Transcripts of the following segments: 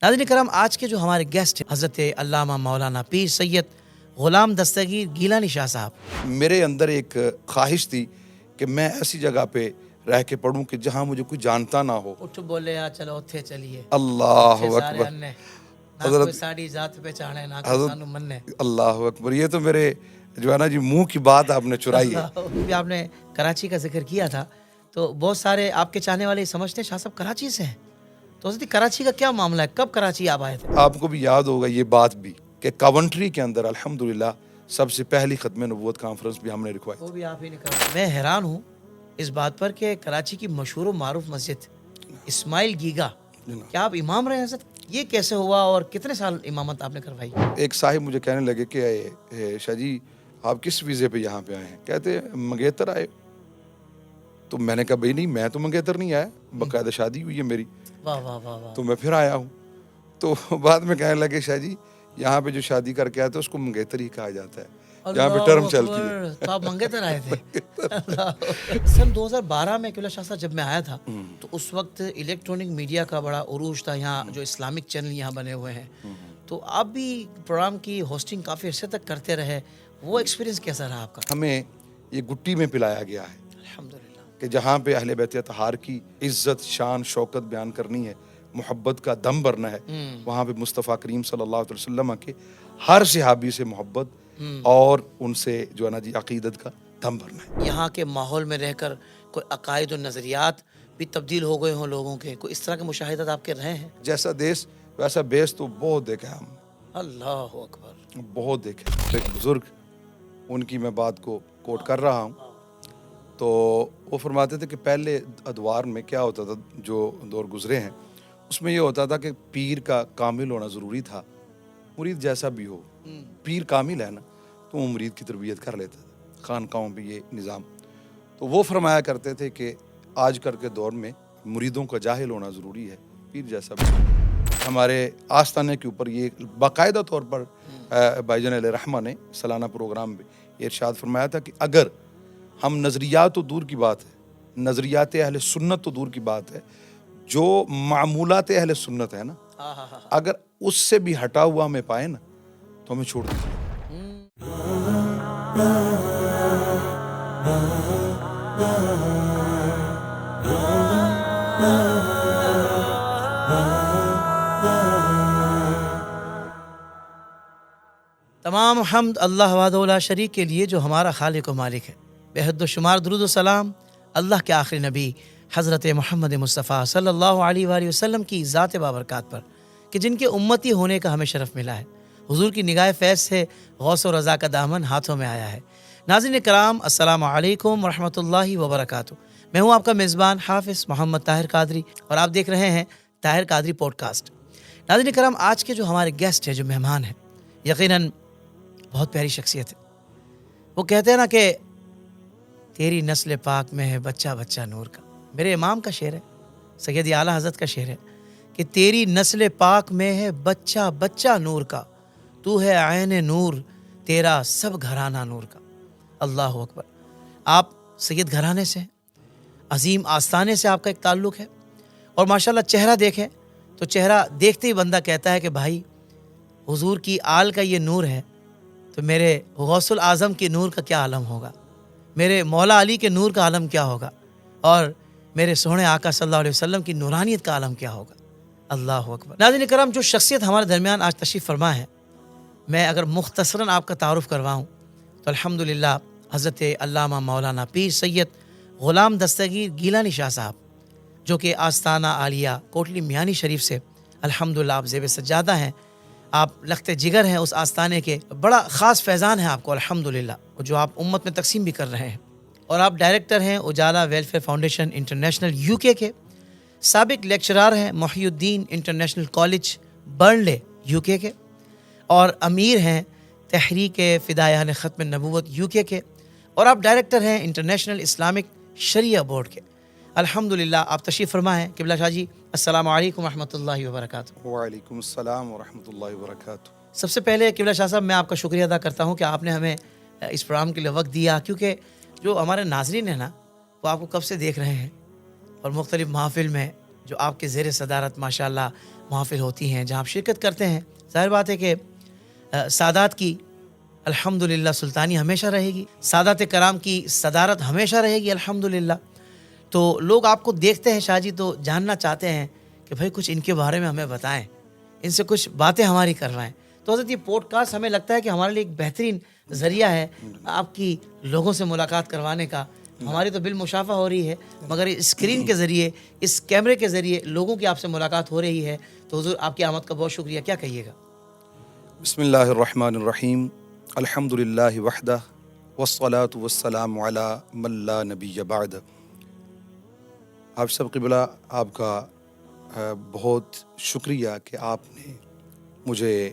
ناظرین کرام، آج کے جو ہمارے گیسٹ ہیں حضرت علامہ مولانا پیر سید غلام دستگیر گیلانی شاہ صاحب. میرے اندر ایک خواہش تھی کہ میں ایسی جگہ پہ رہ کے پڑھوں کہ جہاں مجھے کوئی جانتا نہ ہو. اٹھ بولے چلو اتھے چلیے. اللہ اکبر. حضرت ساڑی ذات پہچانے نہ کوئی سانو مننے. اللہ اکبر. یہ تو میرے جو ہے نا جی منہ کی بات آپ نے چرائی ہے. آپ نے کراچی کا ذکر کیا تھا تو بہت سارے آپ کے چاہنے والے سمجھتے ہیں شاہ صاحب کراچی سے ہیں. تو حضرت کراچی کا کیا معاملہ ہے؟ کب کراچی آپ آئے تھے؟ آپ کو بھی یاد ہوگا یہ بات بھی کہ کاونٹری کے اندر الحمدللہ سب سے پہلی ختم نبوت کانفرنس بھی ہم نے رکھوائی. وہ بھی آپ ہی نے کرا. میں حیران ہوں اس بات پر کہ کراچی کی مشہور و معروف مسجد اسماعیل گیگا، کیا آپ امام رہے ہیں حضرت؟ یہ کیسے ہوا اور کتنے سال امامت آپ نے کروائی؟ ایک صاحب مجھے کہنے لگے کہ شاہ جی آپ کس ویزے پہ یہاں پہ آئے ہیں؟ کہتے منگیتر آئے. تو میں نے کہا بھائی نہیں، میں تو منگیتر نہیں آیا، باقاعدہ شادی ہوئی ہے میری. واہ واہ واہ واہ. تو میں پھر آیا ہوں. تو بعد میں کہنے لگے شاہ جی یہاں پہ جو شادی کر کے آئے تھے اس کو منگیتر ہی کہا جاتا ہے، یہاں پہ ٹرم چلتی ہے. تو آپ منگیتر آئے تھے. سن 2012 میں قبلہ شاہ صاحب جب میں آیا تھا تو اس وقت الیکٹرونک میڈیا کا بڑا عروج تھا یہاں، جو اسلامک چینل یہاں بنے ہوئے ہیں. تو آپ بھی پروگرام کی ہوسٹنگ کافی عرصے تک کرتے رہے، وہ ایکسپیرینس کیسا رہا آپ کا؟ ہمیں یہ گٹی میں پلایا گیا ہے الحمدللہ کہ جہاں پہ اہل بیت اطہار کی عزت شان شوکت بیان کرنی ہے، محبت کا دم بھرنا ہے، وہاں پہ مصطفیٰ کریم صلی اللہ علیہ وسلم کے ہر صحابی سے محبت اور ان سے جو ہے نا جی عقیدت کا دم بھرنا ہے. یہاں کے ماحول میں رہ کر کوئی عقائد و نظریات بھی تبدیل ہو گئے ہوں لوگوں کے، کوئی اس طرح کے مشاہدات آپ کے رہے ہیں؟ جیسا دیس ویسا بیس تو بہت دیکھا ہم. اللہ اکبر. بہت دیکھا. ایک بزرگ، ان کی میں بات کو کوٹ کر رہا ہوں، تو وہ فرماتے تھے کہ پہلے ادوار میں کیا ہوتا تھا، جو دور گزرے ہیں اس میں یہ ہوتا تھا کہ پیر کا کامل ہونا ضروری تھا. مرید جیسا بھی ہو، پیر کامل ہے نا تو وہ مرید کی تربیت کر لیتا تھا. خانقاہوں پہ یہ نظام. تو وہ فرمایا کرتے تھے کہ آج کل کے دور میں مریدوں کا جاہل ہونا ضروری ہے، پیر جیسا بھی. ہمارے آستانے کے اوپر یہ باقاعدہ طور پر بھائی جان علیہ رحمہ نے سالانہ پروگرام میں یہ ارشاد فرمایا تھا کہ اگر ہم نظریات تو دور کی بات ہے، نظریات اہل سنت تو دور کی بات ہے، جو معمولات اہل سنت ہے نا، اگر اس سے بھی ہٹا ہوا ہمیں پائے نا تو ہمیں چھوڑ دیجیے. تمام حمد اللہ وحدہ لا شریک کے لیے جو ہمارا خالق و مالک ہے. بے حد و شمار درود و سلام اللہ کے آخری نبی حضرت محمد مصطفیٰ صلی اللہ علیہ وآلہ وسلم کی ذات بابرکات پر کہ جن کے امتی ہونے کا ہمیں شرف ملا ہے. حضور کی نگاہ فیض سے غوث و رضا کا دامن ہاتھوں میں آیا ہے. ناظرین کرام، السلام علیکم ورحمۃ اللہ وبرکاتہ. میں ہوں آپ کا میزبان حافظ محمد طاہر قادری اور آپ دیکھ رہے ہیں طاہر قادری پوڈ کاسٹ. ناظرین کرام، آج کے جو ہمارے گیسٹ ہیں، جو مہمان ہیں، یقیناً بہت پیاری شخصیت ہے. وہ کہتے ہیں نا کہ تیری نسل پاک میں ہے بچہ بچہ نور کا. میرے امام کا شعر ہے، سید اعلیٰ حضرت کا شعر ہے کہ تیری نسل پاک میں ہے بچہ بچہ نور کا، تو ہے عین نور تیرا سب گھرانہ نور کا. اللہ اکبر. آپ سید گھرانے سے ہیں، عظیم آستانے سے آپ کا ایک تعلق ہے، اور ماشاءاللہ چہرہ دیکھیں تو چہرہ دیکھتے ہی بندہ کہتا ہے کہ بھائی حضور کی آل کا یہ نور ہے تو میرے غوث الاعظم کے نور کا کیا عالم ہوگا، میرے مولا علی کے نور کا عالم کیا ہوگا، اور میرے سونے آقا صلی اللہ علیہ وسلم کی نورانیت کا عالم کیا ہوگا. اللہ اکبر. ناظرین کرام، جو شخصیت ہمارے درمیان آج تشریف فرما ہے، میں اگر مختصراً آپ کا تعارف کرواؤں تو الحمدللہ حضرت علامہ مولانا پیر سید غلام دستگیر گیلانی شاہ صاحب، جو کہ آستانہ عالیہ کوٹلی میانی شریف سے الحمدللہ آپ زیب سجادہ ہیں، آپ لخت جگر ہیں اس آستانے کے. بڑا خاص فیضان ہے آپ کو الحمدللہ، جو آپ امت میں تقسیم بھی کر رہے ہیں. اور آپ ڈائریکٹر ہیں اجالا ویلفیئر فاؤنڈیشن انٹرنیشنل UK کے، سابق لیکچرار ہیں محی الدین انٹرنیشنل کالج برنلے UK کے، اور امیر ہیں تحریک فدایان ختم نبوت UK کے، اور آپ ڈائریکٹر ہیں انٹرنیشنل اسلامک شریعہ بورڈ کے. الحمدللہ آپ تشریف فرما ہیں. قبلہ شاہ جی، السلام علیکم ورحمۃ اللہ وبرکاتہ. وعلیکم السلام ورحمۃ اللہ وبرکاتہ. سب سے پہلے قبلہ شاہ صاحب، میں آپ کا شکریہ ادا کرتا ہوں کہ آپ نے ہمیں اس پروگرام کے لیے وقت دیا، کیونکہ جو ہمارے ناظرین ہیں نا، وہ آپ کو کب سے دیکھ رہے ہیں، اور مختلف محافل میں جو آپ کے زیر صدارت ماشاءاللہ محافل ہوتی ہیں جہاں آپ شرکت کرتے ہیں، ظاہر بات ہے کہ سادات کی الحمدللہ سلطانی ہمیشہ رہے گی، سادات کرام کی صدارت ہمیشہ رہے گی الحمدللہ۔ تو لوگ آپ کو دیکھتے ہیں شاہ جی تو جاننا چاہتے ہیں کہ بھائی کچھ ان کے بارے میں ہمیں بتائیں، ان سے کچھ باتیں ہماری کروائیں۔ تو حضرت یہ پوڈ کاسٹ ہمیں لگتا ہے کہ ہمارے لیے ایک بہترین ذریعہ ہے آپ کی لوگوں سے ملاقات کروانے کا۔ ہماری تو بالمشافہ ہو رہی ہے، مگر اسکرین کے ذریعے، اس کیمرے کے ذریعے لوگوں کی آپ سے ملاقات ہو رہی ہے۔ تو حضور آپ کی آمد کا بہت شکریہ، کیا کہیے گا؟ بسم اللہ الرحمن الرحیم، الحمد للہ وحدہ والصلاة والسلام علی من لا نبی بعد۔ آپ سب قبلہ، آپ کا بہت شکریہ کہ آپ نے مجھے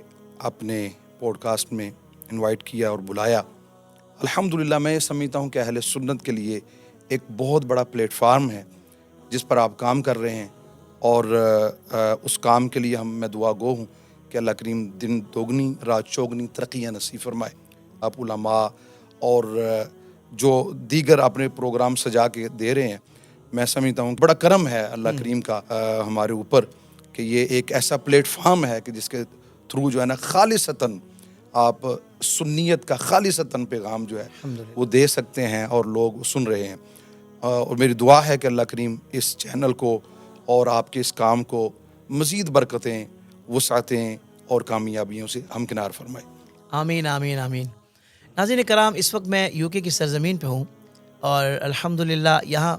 اپنے پوڈ کاسٹ میں انوائٹ کیا اور بلایا۔ الحمدللہ میں یہ سمجھتا ہوں کہ اہل سنت کے لیے ایک بہت بڑا پلیٹ فارم ہے جس پر آپ کام کر رہے ہیں، اور اس کام کے لیے میں دعا گو ہوں کہ اللہ کریم دن دوگنی رات چوگنی ترقیاں نصیب فرمائے۔ آپ علماء اور جو دیگر اپنے پروگرام سجا کے دے رہے ہیں، میں سمجھتا ہوں بڑا کرم ہے اللہ کریم کا ہمارے اوپر کہ یہ ایک ایسا پلیٹ فارم ہے کہ جس کے تھرو جو ہے نا خالصتاً آپ سنیت کا خالصتاً پیغام جو ہے وہ دے سکتے ہیں اور لوگ سن رہے ہیں۔ اور میری دعا ہے کہ اللہ کریم اس چینل کو اور آپ کے اس کام کو مزید برکتیں، وسعتیں اور کامیابیوں سے ہمکنار فرمائے۔ آمین آمین آمین۔ ناظرین کرام، اس وقت میں یو کے کی سرزمین پہ ہوں اور الحمدللہ یہاں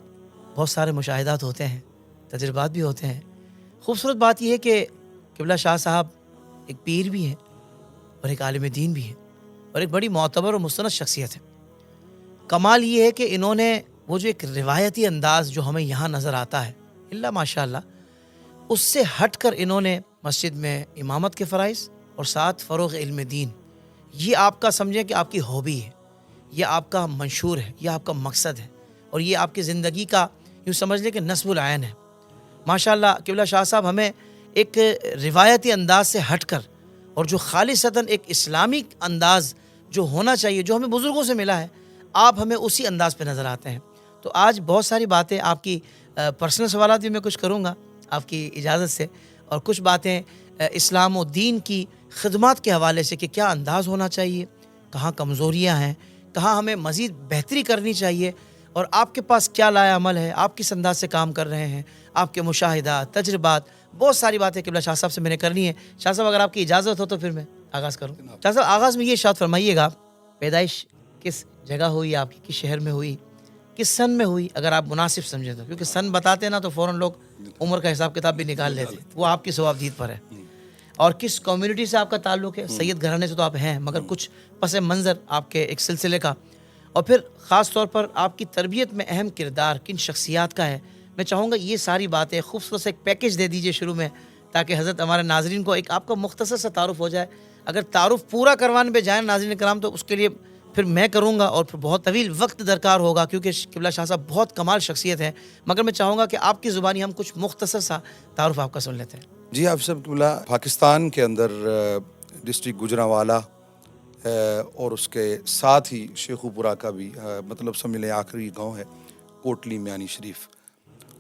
بہت سارے مشاہدات ہوتے ہیں، تجربات بھی ہوتے ہیں۔ خوبصورت بات یہ ہے کہ قبلہ شاہ صاحب ایک پیر بھی ہیں اور ایک عالم دین بھی ہیں اور ایک بڑی معتبر اور مستند شخصیت ہے۔ کمال یہ ہے کہ انہوں نے وہ جو ایک روایتی انداز جو ہمیں یہاں نظر آتا ہے اللہ ماشاء اللہ، اس سے ہٹ کر انہوں نے مسجد میں امامت کے فرائض اور ساتھ فروغ علم دین، یہ آپ کا سمجھیں کہ آپ کی ہابی ہے، یہ آپ کا منشور ہے، یہ آپ کا مقصد ہے، اور یہ آپ کی زندگی کا یوں سمجھ لیں کہ نصب العین ہے۔ ماشاءاللہ قبلہ شاہ صاحب ہمیں ایک روایتی انداز سے ہٹ کر اور جو خالصتاً ایک اسلامی انداز جو ہونا چاہیے، جو ہمیں بزرگوں سے ملا ہے، آپ ہمیں اسی انداز پہ نظر آتے ہیں۔ تو آج بہت ساری باتیں آپ کی پرسنل سوالات بھی میں کچھ کروں گا آپ کی اجازت سے، اور کچھ باتیں اسلام و دین کی خدمات کے حوالے سے کہ کیا انداز ہونا چاہیے، کہاں کمزوریاں ہیں، کہاں ہمیں مزید بہتری کرنی چاہیے، اور آپ کے پاس کیا لائے عمل ہے، آپ کس انداز سے کام کر رہے ہیں، آپ کے مشاہدات، تجربات، بہت ساری باتیں قبلہ شاہ صاحب سے میں نے کرنی ہے۔ شاہ صاحب اگر آپ کی اجازت ہو تو پھر میں آغاز کروں۔ شاہ صاحب آغاز میں یہ ارشاد فرمائیے گا، پیدائش کس جگہ ہوئی آپ کی، کس شہر میں ہوئی، کس سن میں ہوئی، اگر آپ مناسب سمجھیں تو، کیونکہ سن بتاتے نا تو فوراً لوگ عمر کا حساب کتاب بھی نکال لیتے، وہ آپ کی ثوابدید پر ہے۔ اور کس کمیونٹی سے آپ کا تعلق ہے، سید گھرانے سے تو آپ ہیں مگر کچھ پس منظر آپ کے ایک سلسلے کا، اور پھر خاص طور پر آپ کی تربیت میں اہم کردار کن شخصیات کا ہے۔ میں چاہوں گا یہ ساری باتیں خوبصورت سے ایک پیکج دے دیجئے شروع میں، تاکہ حضرت ہمارے ناظرین کو ایک آپ کا مختصر سا تعارف ہو جائے۔ اگر تعارف پورا کروانے پہ جائیں ناظرین کرام تو اس کے لیے پھر میں کروں گا اور پھر بہت طویل وقت درکار ہوگا، کیونکہ قبلہ شاہ صاحب بہت کمال شخصیت ہے، مگر میں چاہوں گا کہ آپ کی زبانی ہم کچھ مختصر سا تعارف آپ کا سن لیتے ہیں۔ جی، آپ سب قبلہ، پاکستان کے اندر ڈسٹرکٹ گوجرانوالہ اور اس کے ساتھ ہی شیخو پورہ کا بھی مطلب سمجھ لیں آخری گاؤں ہے کوٹلی میانی شریف،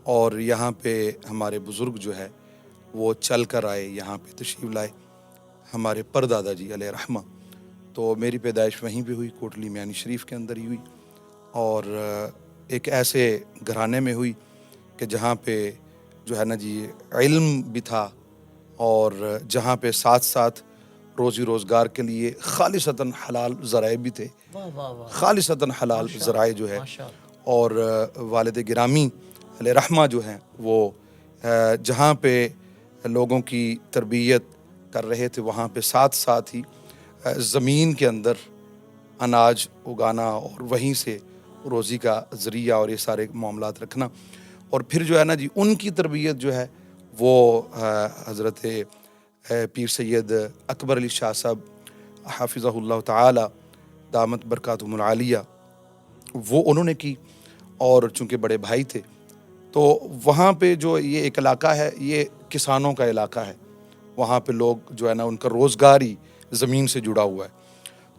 اور یہاں پہ ہمارے بزرگ جو ہے وہ چل کر آئے، یہاں پہ تشریف لائے، ہمارے پردادا جی علیہ رحمہ۔ تو میری پیدائش وہیں پہ ہوئی، کوٹلی میانی شریف کے اندر ہی ہوئی، اور ایک ایسے گھرانے میں ہوئی کہ جہاں پہ جو ہے نا جی علم بھی تھا، اور جہاں پہ ساتھ ساتھ روزی روزگار کے لیے خالصتاً حلال ذرائع بھی تھے، خالصتاً حلال ذرائع جو ہے، اور والد گرامی علیہ رحمہ جو ہیں وہ جہاں پہ لوگوں کی تربیت کر رہے تھے وہاں پہ ساتھ ساتھ ہی زمین کے اندر اناج اگانا اور وہیں سے روزی کا ذریعہ اور یہ سارے معاملات رکھنا، اور پھر جو ہے نا جی ان کی تربیت جو ہے وہ حضرت پیر سید اکبر علی شاہ صاحب حافظہ اللہ تعالی دامت برکاتہم العالیہ وہ انہوں نے کی، اور چونکہ بڑے بھائی تھے تو وہاں پہ جو یہ ایک علاقہ ہے یہ کسانوں کا علاقہ ہے، وہاں پہ لوگ جو ہے نا ان کا روزگار ہی زمین سے جڑا ہوا ہے،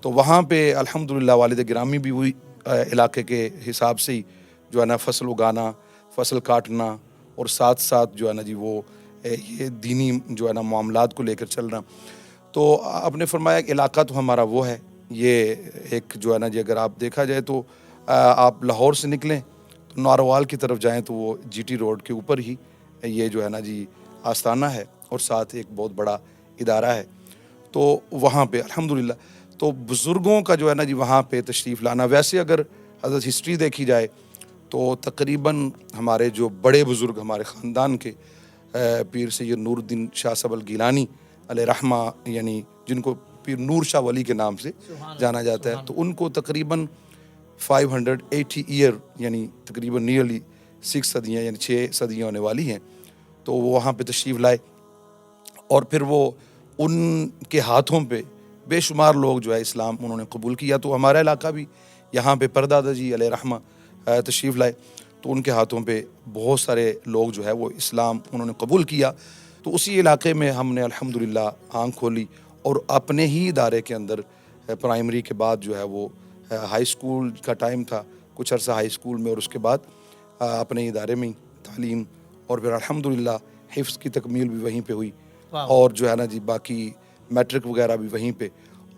تو وہاں پہ الحمدللہ والد گرامی بھی وہی علاقے کے حساب سے ہی جو ہے نا فصل اگانا، فصل کاٹنا، اور ساتھ ساتھ جو ہے نا جی وہ یہ دینی جو ہے نا معاملات کو لے کر چل رہا. تو آپ نے فرمایا کہ علاقہ تو ہمارا وہ ہے، یہ ایک جو ہے نا جی اگر آپ دیکھا جائے تو آپ لاہور سے نکلیں تو ناروال کی طرف جائیں تو وہ جی ٹی روڈ کے اوپر ہی یہ جو ہے نا جی آستانہ ہے، اور ساتھ ایک بہت بڑا ادارہ ہے. تو وہاں پہ الحمدللہ تو بزرگوں کا جو ہے نا جی وہاں پہ تشریف لانا. ویسے اگر حضرت ہسٹری دیکھی جائے تو تقریباً ہمارے جو بڑے بزرگ ہمارے خاندان کے پیر سید نور الدین شاہ صاحب الگیلانی علیہ رحمہ، یعنی جن کو پیر نور شاہ ولی کے نام سے جانا جاتا ہے، تو ان کو تقریباً 580 ایئر یعنی تقریباً نیئرلی 6 صدیاں یعنی 6 صدیاں ہونے والی ہیں. تو وہ وہاں پہ تشریف لائے، اور پھر وہ ان کے ہاتھوں پہ بے شمار لوگ جو ہے اسلام انہوں نے قبول کیا. تو ہمارا علاقہ بھی یہاں پہ پردادا جی علیہ رحمہ تشریف لائے، تو ان کے ہاتھوں پہ بہت سارے لوگ جو ہے وہ اسلام انہوں نے قبول کیا. تو اسی علاقے میں ہم نے الحمدللہ آنکھ کھولی، اور اپنے ہی ادارے کے اندر پرائمری کے بعد جو ہے وہ ہائی اسکول کا ٹائم تھا، کچھ عرصہ ہائی اسکول میں، اور اس کے بعد اپنے ادارے میں تعلیم، اور پھر الحمدللہ حفظ کی تکمیل بھی وہیں پہ ہوئی، اور جو ہے نا جی باقی میٹرک وغیرہ بھی وہیں پہ.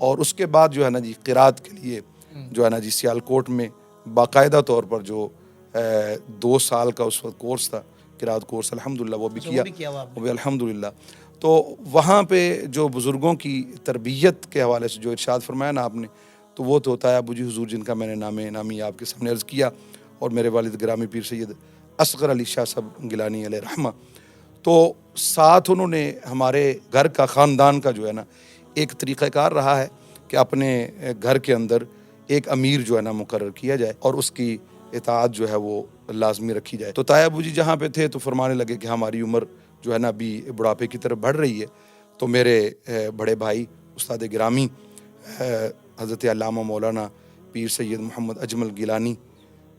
اور اس کے بعد جو ہے نا جی قرات کے لیے جو ہے نا جی سیالکوٹ میں باقاعدہ طور پر جو 2 سال کا اس وقت کورس تھا قرات کورس، الحمدللہ وہ بھی کیا، وہ بھی الحمدللہ. تو وہاں پہ جو بزرگوں کی تربیت کے حوالے سے جو ارشاد فرمایا نا آپ نے، تو وہ تو طیب ابو جی حضور جن کا میں نے نامی آپ کے سامنے عرض کیا، اور میرے والد گرامی پیر سید اصغر علی شاہ صاحب گیلانی علیہ رحمہ. تو ساتھ انہوں نے ہمارے گھر کا خاندان کا جو ہے نا ایک طریقہ کار رہا ہے کہ اپنے گھر کے اندر ایک امیر جو ہے نا مقرر کیا جائے، اور اس کی اطاعت جو ہے وہ لازمی رکھی جائے. تو طیب ابو جی جہاں پہ تھے تو فرمانے لگے کہ ہماری عمر جو ہے نا ابھی بڑھاپے کی طرف بڑھ رہی ہے. تو میرے بڑے بھائی استاد گرامی حضرت علامہ مولانا پیر سید محمد اجمل گیلانی،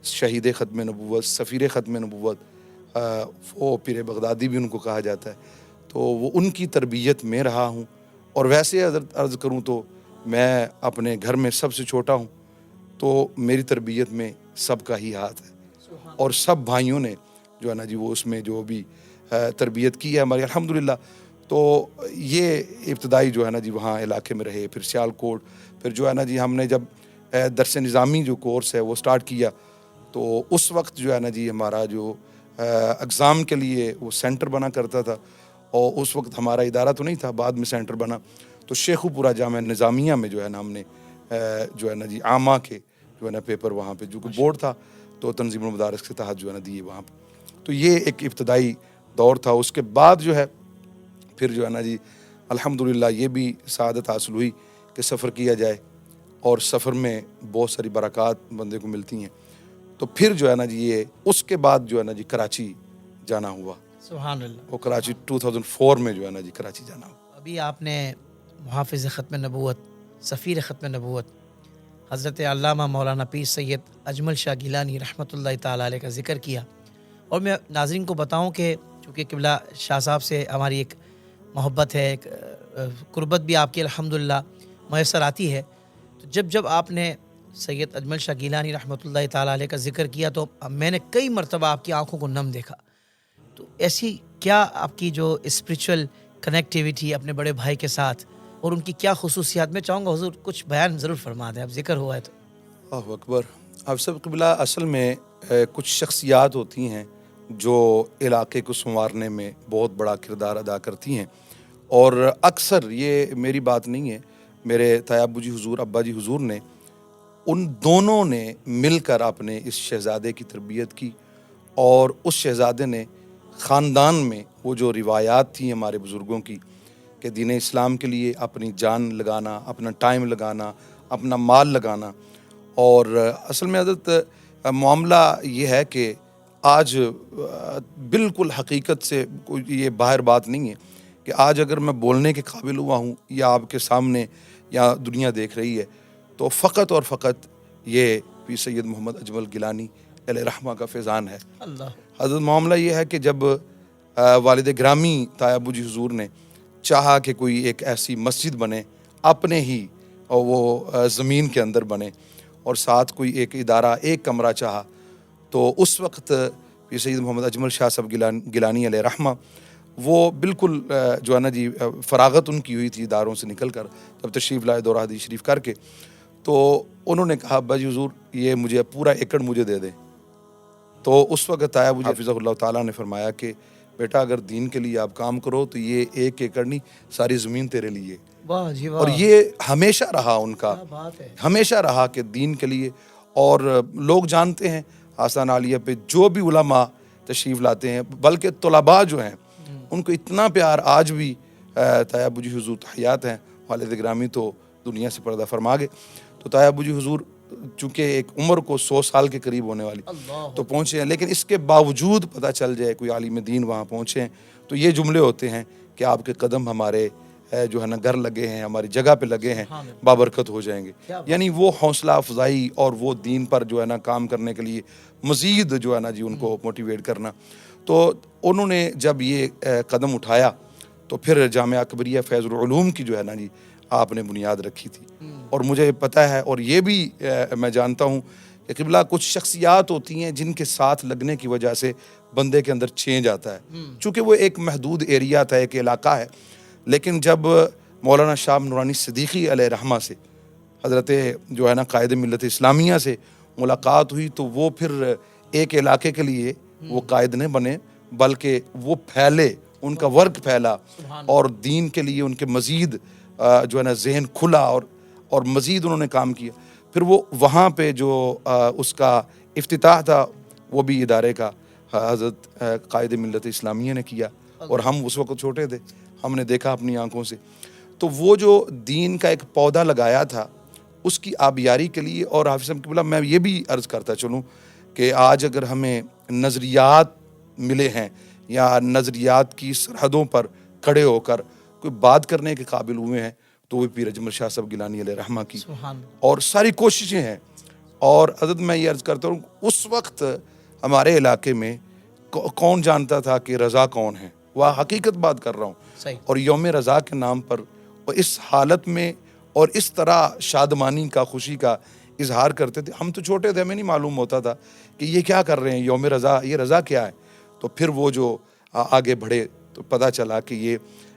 شہید ختم نبوت، سفیر ختم نبوت، وہ پیر بغدادی بھی ان کو کہا جاتا ہے، تو وہ ان کی تربیت میں رہا ہوں. اور ویسے عرض کروں تو میں اپنے گھر میں سب سے چھوٹا ہوں، تو میری تربیت میں سب کا ہی ہاتھ ہے، اور سب بھائیوں نے جو ہے نا جی وہ اس میں جو بھی تربیت کی ہے ہماری الحمدللہ. تو یہ ابتدائی جو ہے نا جی وہاں علاقے میں رہے. پھر سیالکوٹ، پھر جو ہے نا جی ہم نے جب درس نظامی جو کورس ہے وہ سٹارٹ کیا، تو اس وقت جو ہے نا جی ہمارا جو اگزام کے لیے وہ سینٹر بنا کرتا تھا، اور اس وقت ہمارا ادارہ تو نہیں تھا، بعد میں سینٹر بنا. تو شیخو پورہ جامعہ نظامیہ میں جو ہے نا ہم نے جو ہے نا جی عامہ کے جو ہے نا پیپر وہاں پہ جو کہ بورڈ تھا تو تنظیم المدارس کے تحت جو ہے نا دیے وہاں پہ. تو یہ ایک ابتدائی دور تھا. اس کے بعد جو ہے پھر جو ہے نا جی الحمدللہ یہ بھی سعادت حاصل ہوئی کہ سفر کیا جائے، اور سفر میں بہت ساری برکات بندے کو ملتی ہیں. تو پھر جو ہے نا جی یہ اس کے بعد جو ہے نا جی کراچی جانا ہوا. سبحان اللہ. وہ کراچی 2004 میں جو ہے نا جی کراچی جانا ہوا. ابھی آپ نے محافظ ختم نبوت، سفیر ختم نبوت حضرت علامہ مولانا پیر سید اجمل شاہ گیلانی رحمۃ اللہ تعالیٰ علیہ کا ذکر کیا، اور میں ناظرین کو بتاؤں کہ چونکہ قبلہ شاہ صاحب سے ہماری ایک محبت ہے، ایک قربت بھی آپ کی الحمدللہ میسر آتی ہے. تو جب آپ نے سید اجمل شاہ گیلانی رحمۃ اللہ تعالیٰ علیہ کا ذکر کیا تو میں نے کئی مرتبہ آپ کی آنکھوں کو نم دیکھا. تو ایسی کیا آپ کی جو اسپریچول کنیکٹیویٹی اپنے بڑے بھائی کے ساتھ، اور ان کی کیا خصوصیات، میں چاہوں گا حضور کچھ بیان ضرور فرما دیں، اب ذکر ہوا ہے تو. اللہ اکبر. اب سب قبلہ اصل میں کچھ شخصیات ہوتی ہیں جو علاقے کو سنوارنے میں بہت بڑا کردار ادا کرتی ہیں، اور اکثر یہ میری بات نہیں ہے، میرے طیب ابو جی حضور، ابا جی حضور نے، ان دونوں نے مل کر اپنے اس شہزادے کی تربیت کی، اور اس شہزادے نے خاندان میں وہ جو روایات تھیں ہمارے بزرگوں کی کہ دین اسلام کے لیے اپنی جان لگانا، اپنا ٹائم لگانا، اپنا مال لگانا. اور اصل میں حضرت معاملہ یہ ہے کہ آج بالکل حقیقت سے کوئی یہ باہر بات نہیں ہے کہ آج اگر میں بولنے کے قابل ہوا ہوں یا آپ کے سامنے یا دنیا دیکھ رہی ہے تو فقط اور فقط یہ پیر سید محمد اجمل گیلانی علیہ رحمہ کا فیضان ہے. اللہ. حضرت معاملہ یہ ہے کہ جب والد گرامی طیب ابو جی حضور نے چاہا کہ کوئی ایک ایسی مسجد بنے اپنے ہی اور وہ زمین کے اندر بنے، اور ساتھ کوئی ایک ادارہ، ایک کمرہ چاہا، تو اس وقت پیر سید محمد اجمل شاہ صاحب گیلانی علیہ رحمہ وہ بالکل جو ہے نا جی فراغت ان کی ہوئی تھی اداروں سے نکل کر جب تشریف لائے دورہ حدیث شریف کر کے، تو انہوں نے کہا بھائی حضور یہ مجھے پورا ایکڑ مجھے دے دیں. تو اس وقت آیا مجھے حافظہ اللہ تعالیٰ نے فرمایا کہ بیٹا اگر دین کے لیے آپ کام کرو تو یہ 1 ایکڑ نہیں، ساری زمین تیرے لیے. واہ جی واہ، اور یہ ہمیشہ رہا ان کا، کیا بات ہے. ہمیشہ رہا کہ دین کے لیے. اور لوگ جانتے ہیں آستان عالیہ پہ جو بھی علماء تشریف لاتے ہیں، بلکہ طلباء جو ہیں ان کو اتنا پیار آج بھی طیب ابو جی حضور حیات ہیں، والد گرامی تو دنیا سے پردہ فرما گئے. تو طیب ابو جی حضور چونکہ ایک عمر کو 100 سال کے قریب ہونے والی تو پہنچے ہیں، لیکن اس کے باوجود پتہ چل جائے کوئی عالم دین وہاں پہنچے ہیں تو یہ جملے ہوتے ہیں کہ آپ کے قدم ہمارے جو ہے نا گھر لگے ہیں، ہماری جگہ پہ لگے ہیں، بابرکت ہو جائیں گے. یعنی وہ حوصلہ افزائی اور وہ دین پر جو ہے نا کام کرنے کے لیے مزید جو ہے نا جی ان کو موٹیویٹ کرنا. تو انہوں نے جب یہ قدم اٹھایا تو پھر جامعہ اکبریہ فیض العلوم کی جو ہے نا جی آپ نے بنیاد رکھی تھی. اور مجھے پتہ ہے اور یہ بھی میں جانتا ہوں کہ قبلہ کچھ شخصیات ہوتی ہیں جن کے ساتھ لگنے کی وجہ سے بندے کے اندر چینج آتا ہے. چونکہ وہ ایک محدود ایریا تھا، ایک علاقہ ہے، لیکن جب مولانا شاہ نورانی صدیقی علیہ رحمہ سے حضرت جو ہے نا قائد ملت اسلامیہ سے ملاقات ہوئی تو وہ پھر ایک علاقے کے لیے وہ قائد نہیں بنے بلکہ وہ پھیلے، ان کا ورک پھیلا اور دین کے لیے ان کے مزید جو ہے نا ذہن کھلا اور مزید انہوں نے کام کیا. پھر وہ وہاں پہ جو اس کا افتتاح تھا وہ بھی ادارے کا حضرت قائد ملت اسلامیہ نے کیا اور ہم اس وقت چھوٹے تھے، ہم نے دیکھا اپنی آنکھوں سے. تو وہ جو دین کا ایک پودا لگایا تھا اس کی آبیاری کے لیے. اور حافظ صاحب قبلہ میں یہ بھی عرض کرتا چلوں کہ آج اگر ہمیں نظریات ملے ہیں یا نظریات کی سرحدوں پر کھڑے ہو کر کوئی بات کرنے کے قابل ہوئے ہیں تو وہ پیر اجمل شاہ صاحب گیلانی علیہ رحمہ کی اور ساری کوششیں ہیں. اور حضرت میں یہ عرض کرتا ہوں اس وقت ہمارے علاقے میں کون جانتا تھا کہ رضا کون ہے؟ وہ حقیقت بات کر رہا ہوں. اور یوم رضا کے نام پر اور اس حالت میں اور اس طرح شادمانی کا، خوشی کا اظہار کرتے تھے. ہم تو چھوٹے تھے، ہمیں نہیں معلوم ہوتا تھا کہ یہ کیا کر رہے ہیں، یوم رضا، یہ رضا کیا ہے. تو پھر وہ جو آگے بڑھے تو پتہ چلا کہ یہ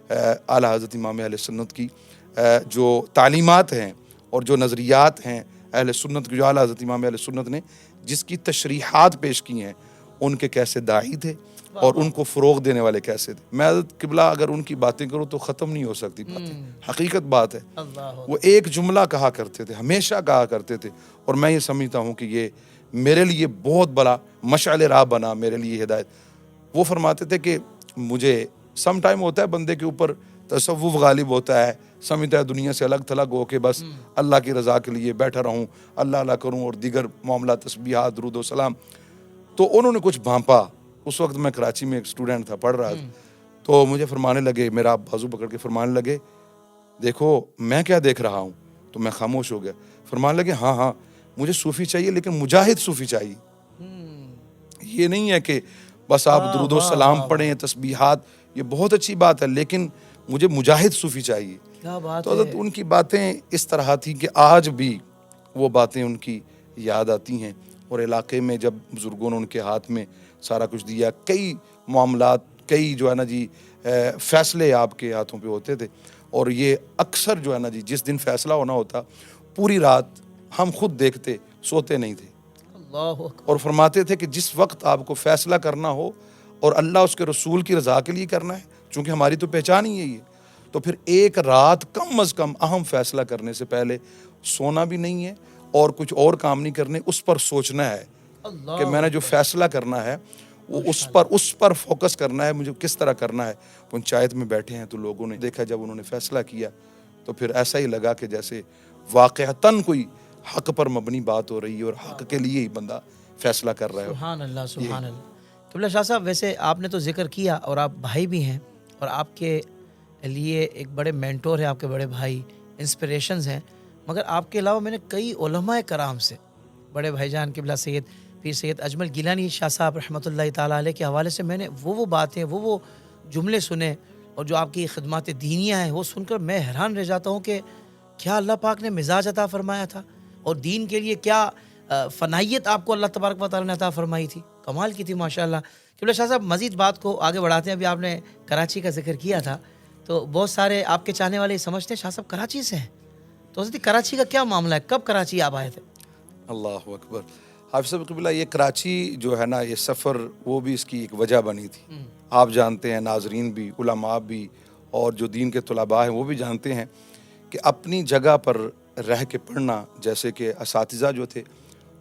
اعلیٰ حضرت امام اہل سنت کی جو تعلیمات ہیں اور جو نظریات ہیں اہل سنت کی، جو اعلیٰ حضرت امام اہل سنت نے جس کی تشریحات پیش کی ہیں، ان کے کیسے داعی تھے اور ان کو فروغ دینے والے کیسے تھے. میں حضرت قبلہ اگر ان کی باتیں کروں تو ختم نہیں ہو سکتی باتیں. حقیقت بات ہے. وہ ایک جملہ کہا کرتے تھے، ہمیشہ کہا کرتے تھے، اور میں یہ سمجھتا ہوں کہ یہ میرے لیے بہت بڑا مشعل راہ بنا، میرے لیے ہدایت. وہ فرماتے تھے کہ مجھے سم ٹائم ہوتا ہے بندے کے اوپر تصوف غالب ہوتا ہے، سمجھتا ہے دنیا سے الگ تھلگ ہو کے بس اللہ کی رضا کے لیے بیٹھا رہوں، اللہ اللہ کروں اور دیگر معاملات، تسبیحات، درود و سلام. تو انہوں نے کچھ بھانپا. اس وقت میں کراچی میں ایک اسٹوڈنٹ تھا، پڑھ رہا تھا. تو مجھے فرمانے لگے، میرا بازو پکڑ کے فرمانے لگے دیکھو میں کیا دیکھ رہا ہوں. تو میں خاموش ہو گیا. فرمانے لگے ہاں مجھے صوفی چاہیے لیکن مجاہد صوفی چاہیے. یہ نہیں ہے کہ بس آپ درود و سلام پڑھیں، تسبیحات، یہ بہت اچھی بات ہے، لیکن مجھے مجاہد صوفی چاہیے. تو حضرت ان کی باتیں اس طرح تھی کہ آج بھی وہ باتیں ان کی یاد آتی ہیں. اور علاقے میں جب بزرگوں نے ان کے ہاتھ میں سارا کچھ دیا، کئی معاملات، کئی جو ہے نا جی فیصلے آپ کے ہاتھوں پہ ہوتے تھے. اور یہ اکثر جو ہے نا جی جس دن فیصلہ ہونا ہوتا پوری رات ہم خود دیکھتے، سوتے نہیں تھے. اور فرماتے تھے کہ جس وقت آپ کو فیصلہ کرنا ہو اور اللہ اس کے رسول کی رضا کے لیے کرنا ہے، چونکہ ہماری تو پہچان ہی یہی ہے، تو پھر ایک رات کم از کم اہم فیصلہ کرنے سے پہلے سونا بھی نہیں ہے اور کچھ اور کام نہیں کرنے، اس پر سوچنا ہے کہ میں نے جو فیصلہ کرنا ہے وہ اس پر فوکس کرنا ہے، مجھے کس طرح کرنا ہے. پنچایت میں بیٹھے ہیں تو لوگوں نے دیکھا جب انہوں نے فیصلہ کیا تو پھر ایسا ہی لگا کہ جیسے واقعتاً کوئی حق پر مبنی بات ہو رہی ہے اور حق کے لیے ہی بندہ فیصلہ کر رہا ہے. سبحان اللہ، سبحان اللہ. قبلہ شاہ صاحب، ویسے آپ نے تو ذکر کیا اور آپ بھائی بھی ہیں اور آپ کے لیے ایک بڑے مینٹور ہیں، آپ کے بڑے بھائی انسپریشنز ہیں، مگر آپ کے علاوہ میں نے کئی علماء کرام سے، بڑے بھائی جان قبلہ سید پیر سید اجمل گیلانی شاہ صاحب رحمۃ اللہ تعالیٰ علیہ کے حوالے سے میں نے وہ باتیں، وہ جملے سنے اور جو آپ کی خدمات دینیہ ہیں وہ سن کر میں حیران رہ جاتا ہوں کہ کیا اللہ پاک نے مزاج عطا فرمایا تھا اور دین کے لیے کیا فنائیت آپ کو اللہ تبارک و تعالیٰ نے عطا فرمائی تھی. کمال کی تھی ماشاءاللہ. قبلہ شاہ صاحب مزید بات کو آگے بڑھاتے ہیں. ابھی آپ نے کراچی کا ذکر کیا تھا تو بہت سارے آپ کے چاہنے والے سمجھتے ہیں شاہ صاحب کراچی سے ہیں. تو حضرت کراچی کا کیا معاملہ ہے؟ کب کراچی آپ آئے تھے؟ اللہ اکبر. حافظ صاحب قبلہ یہ کراچی جو ہے نا یہ سفر وہ بھی اس کی ایک وجہ بنی تھی. آپ جانتے ہیں، ناظرین بھی، علماء بھی، اور جو دین کے طلباء ہیں وہ بھی جانتے ہیں کہ اپنی جگہ پر رہ کے پڑھنا، جیسے کہ اساتذہ جو تھے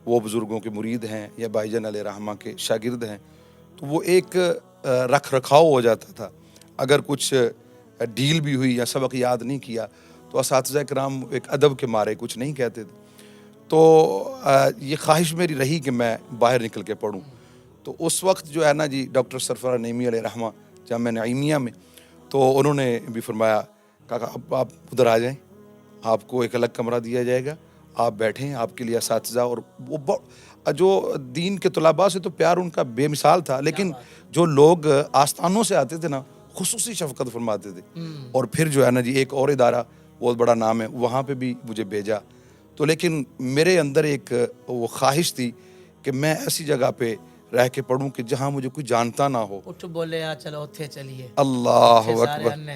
وہ بزرگوں کے مرید ہیں یا بھائی جان علیہ رحمہ کے شاگرد ہیں، تو وہ ایک رکھ رکھاؤ ہو جاتا تھا. اگر کچھ ڈیل بھی ہوئی یا سبق یاد نہیں کیا تو اساتذہ کرام ایک ادب کے مارے کچھ نہیں کہتے تھے. تو یہ خواہش میری رہی کہ میں باہر نکل کے پڑھوں. تو اس وقت جو ہے نا جی ڈاکٹر سرفراز نعیمی علیہ رحمہ جامعہ نعیمیہ میں، تو انہوں نے بھی فرمایا کہا اب آپ ادھر آ جائیں، آپ کو ایک الگ کمرہ دیا جائے گا، آپ بیٹھیں، آپ کے لیے اساتذہ اور وہ جو دین کے طلباء سے تو پیار ان کا بے مثال تھا، لیکن جو لوگ آستانوں سے آتے تھے نا خصوصی شفقت فرماتے تھے. اور پھر جو ہے نا جی ایک اور ادارہ بہت بڑا نام ہے، وہاں پہ بھی مجھے بھیجا. تو لیکن میرے اندر ایک وہ خواہش تھی کہ میں ایسی جگہ پہ رہ کے پڑھوں کہ جہاں مجھے کوئی جانتا نہ ہو. اٹھ بولے چلو اتھے چلیے. اللہ اکبر. نہ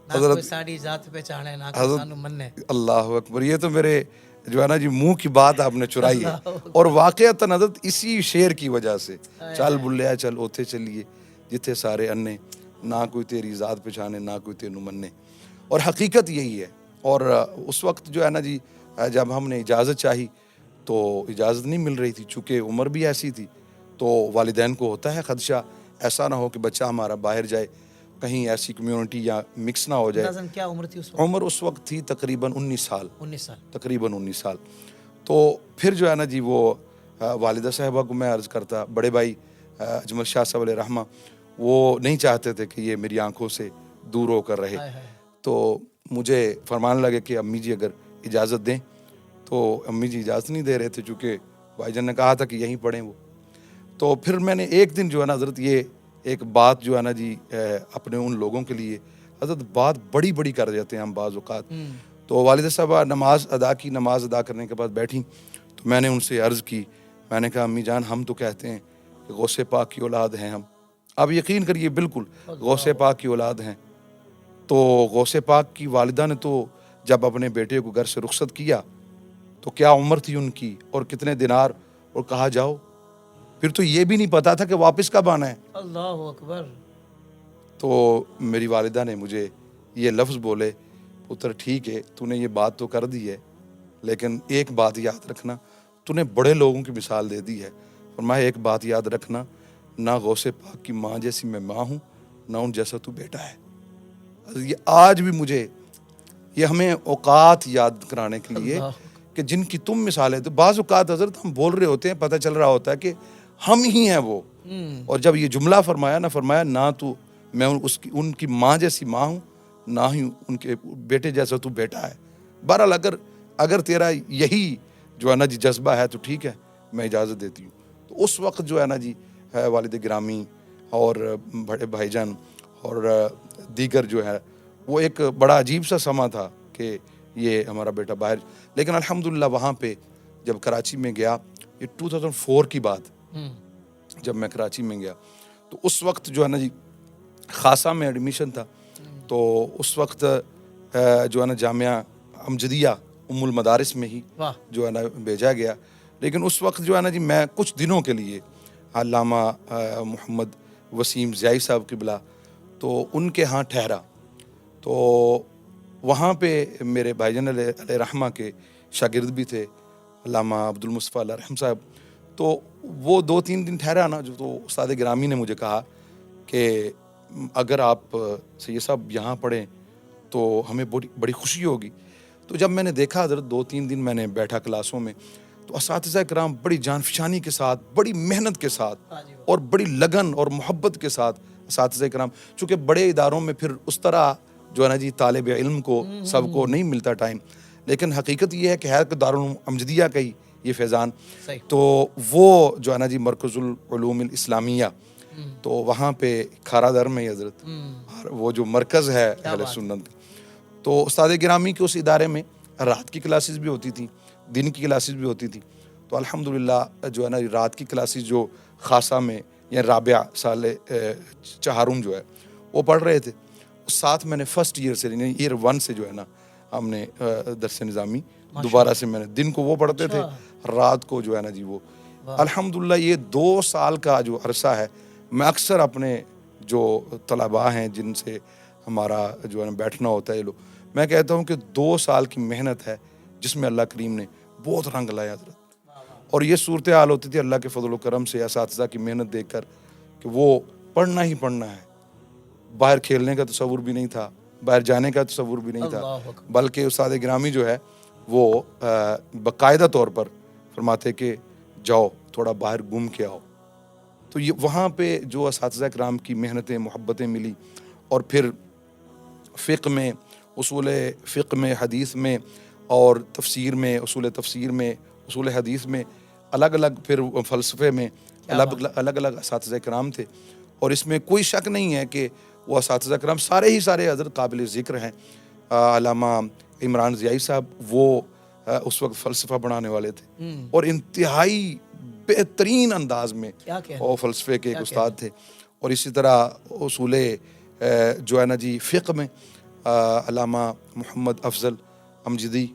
کوئی ساڑی ذات پہچانے نہ کوئی سانو مننے. اللہ اکبر. یہ تو میرے جو ہے نا جی منہ کی بات آپ نے چرائی ہے. اور واقعتاً حضرت اسی شعر کی وجہ سے چل بلیا چل اوتھے چلیے جتھے سارے انے، نہ کوئی تیری ذات پہچانے نہ کوئی تینوں مننے. اور حقیقت یہی ہے. اور اس وقت جو ہے نا جی جب ہم نے اجازت چاہی تو اجازت نہیں مل رہی تھی، چونکہ عمر بھی ایسی تھی. تو والدین کو ہوتا ہے خدشہ ایسا نہ ہو کہ بچہ ہمارا باہر جائے، کہیں ایسی کمیونٹی یا مکس نہ ہو جائے. کیا عمر تھی اس وقت؟ عمر اس وقت تھی تقریباً 19 سال. 19 سال. تقریباً 19 سال. تو پھر جو ہے نا جی وہ والدہ صاحبہ کو میں عرض کرتا، بڑے بھائی اجمل شاہ صاحب علیہ رحمہ وہ نہیں چاہتے تھے کہ یہ میری آنکھوں سے دور ہو کر رہے. تو مجھے فرمان لگے کہ امی جی اگر اجازت دیں، تو امی جی اجازت نہیں دے رہے تھے چونکہ بھائی جان نے کہا تھا کہ یہیں پڑھیں وہ. تو پھر میں نے ایک دن جو ہے نا حضرت یہ ایک بات جو ہے نا جی اپنے ان لوگوں کے لیے حضرت بات بڑی بڑی کر دیتے ہیں ہم بعض اوقات. تو والدہ صاحبہ نماز ادا کی، نماز ادا کرنے کے بعد بیٹھیں تو میں نے ان سے عرض کی، میں نے کہا امی جان ہم تو کہتے ہیں کہ غوث پاک کی اولاد ہیں ہم. آپ یقین کریے بالکل غوث پاک کی اولاد ہیں. تو غوث پاک کی والدہ نے تو جب اپنے بیٹے کو گھر سے رخصت کیا تو کیا عمر تھی ان کی اور کتنے دینار، اور کہا جاؤ. پھر تو یہ بھی نہیں پتا تھا کہ واپس کب آنا ہے. اللہ اکبر. تو میری والدہ نے مجھے یہ لفظ بولے، پتر ٹھیک ہے تو نے یہ بات تو کر دی ہے، لیکن ایک بات یاد رکھنا، تو نے بڑے لوگوں کی مثال دے دی ہے. فرمایا ایک بات یاد رکھنا، نہ غوث پاک کی ماں جیسی میں ماں ہوں، نہ ان جیسا تو بیٹا ہے. یہ آج بھی مجھے یہ ہمیں اوقات یاد کرانے کے لیے کہ جن کی تم مثالیں. تو بعض اوقات حضرت ہم بول رہے ہوتے ہیں، پتہ چل رہا ہوتا ہے کہ ہم ہی ہیں وہ. اور جب یہ جملہ فرمایا نہ، فرمایا نہ تو میں ان کی ماں جیسی ماں ہوں، نہ ہی ان کے بیٹے جیسا تو بیٹا ہے. بہرحال اگر تیرا یہی جو ہے نا جی جذبہ ہے تو ٹھیک ہے، میں اجازت دیتی ہوں. تو اس وقت جو ہے نا جی والد گرامی اور بڑے بھائی جان اور دیگر جو ہے وہ ایک بڑا عجیب سا سما تھا کہ یہ ہمارا بیٹا باہر. لیکن الحمدللہ وہاں پہ جب کراچی میں گیا، یہ 2004 کی بات، جب میں کراچی میں گیا تو اس وقت جو ہے نا جی خاصا میں ایڈمیشن تھا. تو اس وقت جو ہے نا جامعہ امجدیہ ام المدارس میں ہی جو ہے نا بھیجا گیا. لیکن اس وقت جو ہے نا جی میں کچھ دنوں کے لیے علامہ محمد وسیم ضیائی صاحب قبلہ تو ان کے ہاں ٹھہرا. تو وہاں پہ میرے بھائی جان علیہ رحمہ کے شاگرد بھی تھے، علامہ عبد المصطفیٰ علیہ رحمہ صاحب. تو وہ 2-3 دن ٹھہرا نا، جو تو استاد گرامی نے مجھے کہا کہ اگر آپ سید صاحب یہاں پڑھیں تو ہمیں بڑی خوشی ہوگی. تو جب میں نے دیکھا حضرت 2-3 دن میں نے بیٹھا کلاسوں میں، تو اساتذہ کرام بڑی جان فشانی کے ساتھ، بڑی محنت کے ساتھ اور بڑی لگن اور محبت کے ساتھ اساتذہ کرام، چونکہ بڑے اداروں میں پھر اس طرح جو ہے نا جی طالب علم کو سب کو نہیں ملتا ٹائم. لیکن حقیقت یہ ہے کہ ہے کہ دارالعلوم امجدیہ کا ہی یہ فیضان. تو وہ جو ہے نا جی مرکز العلوم الاسلامیہ، تو وہاں پہ کھارا در میں حضرت وہ جو مرکز ہے اہل سنت، تو استاد گرامی کے اس ادارے میں رات کی کلاسز بھی ہوتی تھیں، دن کی کلاسز بھی ہوتی تھیں. تو الحمدللہ جو ہے نا رات کی کلاسز جو خاصہ میں یا رابعہ سال چہارم جو ہے وہ پڑھ رہے تھے، ساتھ میں نے فرسٹ ایئر سے یعنی ایئر 1 سے جو ہے نا ہم نے درس نظامی دوبارہ سے میں نے دن کو وہ پڑھتے تھے، رات کو جو ہے نا جی وہ الحمدللہ یہ 2 سال کا جو عرصہ ہے میں اکثر اپنے جو طلباء ہیں جن سے ہمارا جو ہے نا بیٹھنا ہوتا ہے یہ لوگ، میں کہتا ہوں کہ 2 سال کی محنت ہے جس میں اللہ کریم نے بہت رنگ لایا حضرت. اور یہ صورتحال ہوتی تھی اللہ کے فضل و کرم سے اساتذہ کی محنت دیکھ کر کہ وہ پڑھنا ہی پڑھنا ہے، باہر کھیلنے کا تصور بھی نہیں تھا، باہر جانے کا تصور بھی نہیں تھا، بلکہ استاد گرامی جو ہے وہ باقاعدہ طور پر فرماتے کہ جاؤ تھوڑا باہر گھوم کے آؤ. تو یہ وہاں پہ جو اساتذہ کرام کی محنتیں محبتیں ملی، اور پھر فقہ میں، اصول فقہ میں، حدیث میں اور تفسیر میں، اصول تفسیر میں، اصول حدیث میں، الگ الگ پھر فلسفے میں الگ الگ اساتذہ کرام تھے. اور اس میں کوئی شک نہیں ہے کہ وہ اساتذہ کرام سارے ہی سارے حضرت قابل ذکر ہیں. علامہ عمران ضیائی صاحب وہ اس وقت فلسفہ پڑھانے والے تھے اور انتہائی بہترین انداز میں وہ فلسفے کے ایک استاد تھے. اور اسی طرح اصول جو ہے نا جی فقہ میں علامہ محمد افضل امجدی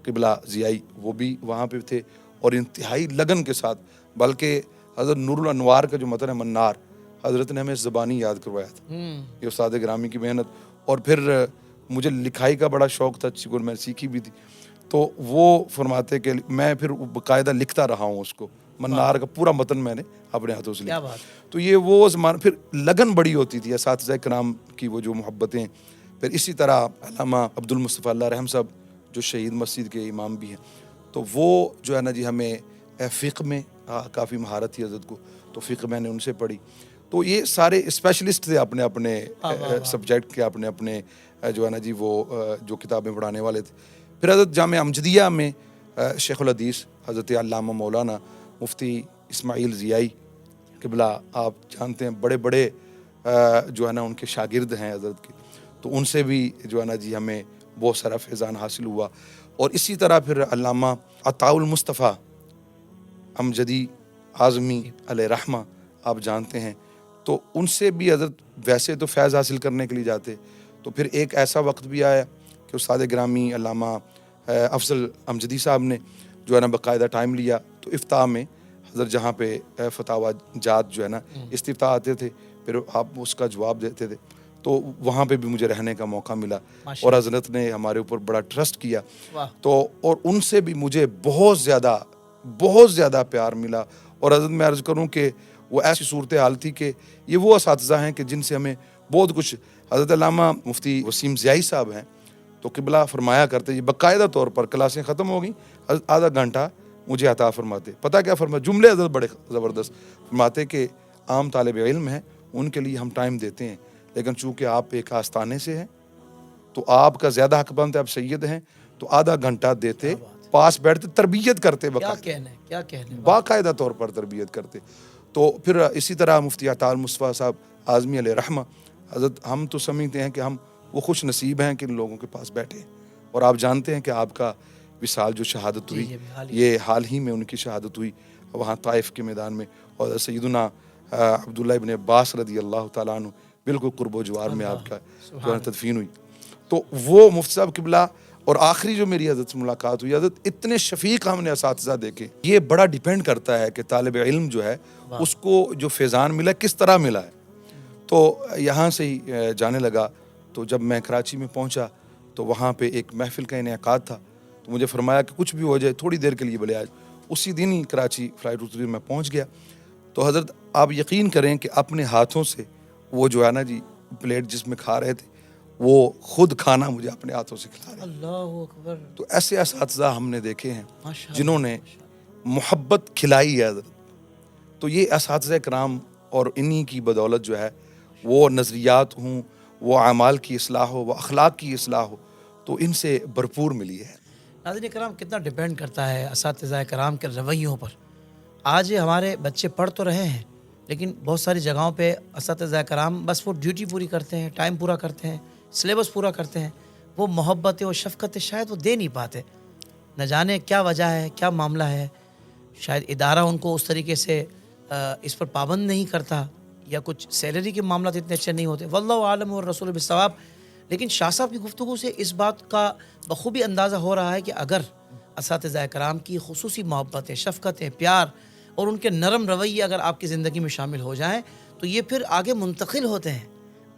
قبلہ ضیائی وہ بھی وہاں پہ تھے اور انتہائی لگن کے ساتھ، بلکہ حضرت نور الانوار کا جو متن ہے منار حضرت نے ہمیں زبانی یاد کروایا تھا. یہ استاد گرامی کی محنت. اور پھر مجھے لکھائی کا بڑا شوق تھا، چونکہ میں سیکھی بھی تھی، تو وہ فرماتے کہ میں پھر باقاعدہ لکھتا رہا ہوں اس کو، منار کا پورا متن میں نے اپنے ہاتھوں سے لکھا. تو یہ وہ زمانہ پھر لگن بڑی ہوتی تھی اساتذہ کرام کی وہ جو محبتیں. پھر اسی طرح علامہ عبد المصطفیٰ اللہ رحم صاحب جو شہید مسجد کے امام بھی ہیں، تو وہ جو ہے نا جی ہمیں فقہ میں کافی مہارت تھی حضرت کو، تو فقہ میں نے ان سے پڑھی. تو یہ سارے اسپیشلسٹ تھے اپنے اپنے سبجیکٹ کے، اپنے اپنے جو ہے نا جی وہ جو کتابیں پڑھانے والے تھے. پھر حضرت جامعہ امجدیہ میں شیخ الحدیث حضرت علامہ مولانا مفتی اسماعیل ضیائی قبلہ آپ جانتے ہیں بڑے بڑے جو ہے نا ان کے شاگرد ہیں حضرت کے، تو ان سے بھی جو ہے نا جی ہمیں بہت سارا فیضان حاصل ہوا. اور اسی طرح پھر علامہ عطاء المصطفیٰ امجدی اعظمی علیہ رحمہ آپ جانتے ہیں، تو ان سے بھی حضرت ویسے تو فیض حاصل کرنے کے لیے جاتے، تو پھر ایک ایسا وقت بھی آیا کہ استاد گرامی علامہ افضل امجدی صاحب نے جو ہے نا باقاعدہ ٹائم لیا. تو افتاح میں حضرت جہاں پہ فتاوی جات جو ہے نا استفتاء آتے تھے، پھر آپ اس کا جواب دیتے تھے، تو وہاں پہ بھی مجھے رہنے کا موقع ملا اور حضرت نے ہمارے اوپر بڑا ٹرسٹ کیا. تو اور ان سے بھی مجھے بہت زیادہ پیار ملا. اور حضرت میں عرض کروں کہ وہ ایسی صورتحال تھی کہ یہ وہ اساتذہ ہیں کہ جن سے ہمیں بہت کچھ. حضرت علامہ مفتی وسیم ضیائی صاحب ہیں تو قبلہ فرمایا کرتے یہ باقاعدہ طور پر کلاسیں ختم ہو گئیں آدھا گھنٹہ مجھے عطا فرماتے. پتہ کیا فرمایا؟ جملے حضرت بڑے زبردست فرماتے کہ عام طالب علم ہیں ان کے لیے ہم ٹائم دیتے ہیں، لیکن چونکہ آپ ایک آستانے سے ہیں تو آپ کا زیادہ حق بنتا ہے، آپ سید ہیں تو آدھا گھنٹہ دیتے، پاس بیٹھتے، تربیت کرتے، باقاعدہ طور پر تربیت کرتے. تو پھر اسی طرح مفتی عطاء المصطفیٰ صاحب اعظمی علیہ رحمہ حضرت، ہم تو سمجھتے ہیں کہ ہم وہ خوش نصیب ہیں کہ ان لوگوں کے پاس بیٹھے. اور آپ جانتے ہیں کہ آپ کا وصال جو شہادت ہوئی یہ حال ہی میں ان کی شہادت ہوئی وہاں طائف کے میدان میں، اور سیدنا عبداللہ ابن عباس رضی اللہ تعالیٰ عنہ بالکل قرب و جوار میں آپ کا جو ہے تدفین ہوئی. تو وہ مفتی صاحب قبلہ. اور آخری جو میری حضرت سے ملاقات ہوئی، حضرت اتنے شفیق ہم نے اساتذہ دیکھے. یہ بڑا ڈیپینڈ کرتا ہے کہ طالب علم جو ہے اس کو جو فیضان ملا کس طرح ملا ہے. تو یہاں سے ہی جانے لگا. تو جب میں کراچی میں پہنچا تو وہاں پہ ایک محفل کا انعقاد تھا، تو مجھے فرمایا کہ کچھ بھی ہو جائے تھوڑی دیر کے لیے بھلے آج. اسی دن ہی کراچی فلائٹ اتری، میں پہنچ گیا. تو حضرت آپ یقین کریں کہ اپنے ہاتھوں سے وہ جو ہے نا جی پلیٹ جس میں کھا رہے تھے وہ خود کھانا مجھے اپنے ہاتھوں سے کھلا رہے. اللہ اکبر. تو ایسے اساتذہ ہم نے دیکھے ہیں جنہوں نے محبت کھلائی ہے حضرت. تو یہ اساتذہ کرام اور انہی کی بدولت جو ہے وہ نظریات ہوں، وہ اعمال کی اصلاح ہو، وہ اخلاق کی اصلاح ہو، تو ان سے بھرپور ملی ہے. ناظرین کرام کتنا ڈیپینڈ کرتا ہے اساتذہ کرام کے رویوں پر. آج ہمارے بچے پڑھ تو رہے ہیں لیکن بہت ساری جگہوں پہ اساتذہ کرام بس وہ ڈیوٹی پوری کرتے ہیں، ٹائم پورا کرتے ہیں، سلیبس پورا کرتے ہیں، وہ محبت و شفقت شاید وہ دے نہیں پاتے. نہ جانے کیا وجہ ہے، کیا معاملہ ہے. شاید ادارہ ان کو اس طریقے سے اس پر پابند نہیں کرتا، یا کچھ سیلری کے معاملات اتنے اچھے نہیں ہوتے، واللہ عالم والرسول بالصواب. لیکن شاہ صاحب کی گفتگو سے اس بات کا بخوبی اندازہ ہو رہا ہے کہ اگر اساتذہ کرام کی خصوصی محبتیں، شفقتیں، پیار اور ان کے نرم رویے اگر آپ کی زندگی میں شامل ہو جائیں تو یہ پھر آگے منتقل ہوتے ہیں.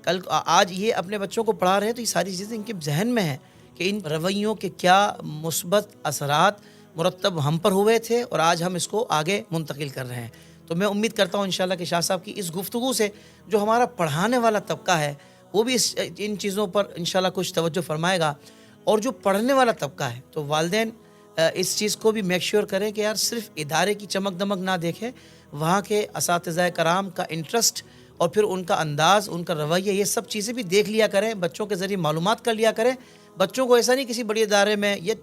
کل آج یہ اپنے بچوں کو پڑھا رہے ہیں تو یہ ساری چیزیں ان کے ذہن میں ہیں کہ ان رویوں کے کیا مثبت اثرات مرتب ہم پر ہوئے تھے اور آج ہم اس کو آگے منتقل کر رہے ہیں. تو میں امید کرتا ہوں انشاءاللہ کہ شاہ صاحب کی اس گفتگو سے جو ہمارا پڑھانے والا طبقہ ہے وہ بھی ان چیزوں پر انشاءاللہ کچھ توجہ فرمائے گا، اور جو پڑھنے والا طبقہ ہے تو والدین اس چیز کو بھی میک شیور کریں کہ یار صرف ادارے کی چمک دمک نہ دیکھیں، وہاں کے اساتذہ کرام کا انٹرسٹ اور پھر ان کا انداز، ان کا رویہ، یہ سب چیزیں بھی دیکھ لیا کریں، بچوں کے ذریعے معلومات کر لیا کریں. بچوں کو ایسا نہیں کسی بڑی ادارے میں، یہ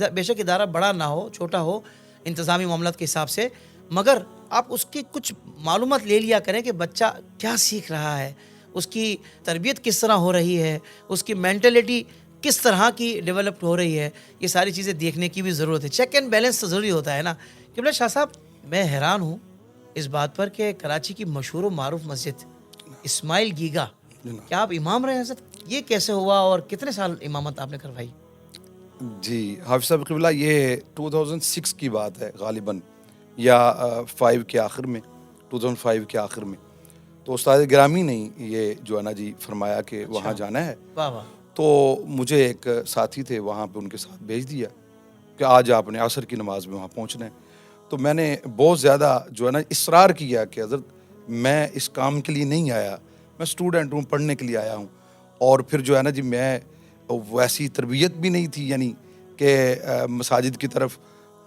بے شک ادارہ بڑا نہ ہو، چھوٹا ہو انتظامی معاملات کے حساب سے، مگر آپ اس کی کچھ معلومات لے لیا کریں کہ بچہ کیا سیکھ رہا ہے، اس کی تربیت کس طرح ہو رہی ہے، اس کی مینٹلٹی کس طرح کی ڈیولپڈ ہو رہی ہے. یہ ساری چیزیں دیکھنے کی بھی ضرورت ہے. چیک اینڈ بیلنس تو ضروری ہوتا ہے نا. قبلہ شاہ صاحب، میں حیران ہوں اس بات پر کہ کراچی کی مشہور و معروف مسجد اسماعیل گیگا، کیا آپ امام رہے ہیں حضرت؟ یہ کیسے ہوا اور کتنے سال امامت آپ نے کروائی؟ جی حافظ صاحب قبلہ، یہ 2006 کی بات ہے غالباً، یا 5 کے آخر میں، 2005 کے آخر میں. تو استاد گرامی نے یہ جو ہے نا جی فرمایا کہ وہاں جانا ہے. واہ واہ. تو مجھے ایک ساتھی تھے وہاں پہ، ان کے ساتھ بھیج دیا کہ آج آپ نے عصر کی نماز میں وہاں پہنچنا ہے. تو میں نے بہت زیادہ جو ہے نا اصرار کیا کہ حضرت میں اس کام کے لیے نہیں آیا، میں اسٹوڈنٹ ہوں، پڑھنے کے لیے آیا ہوں. اور پھر جو ہے نا جی میں ویسی تربیت بھی نہیں تھی، یعنی کہ مساجد کی طرف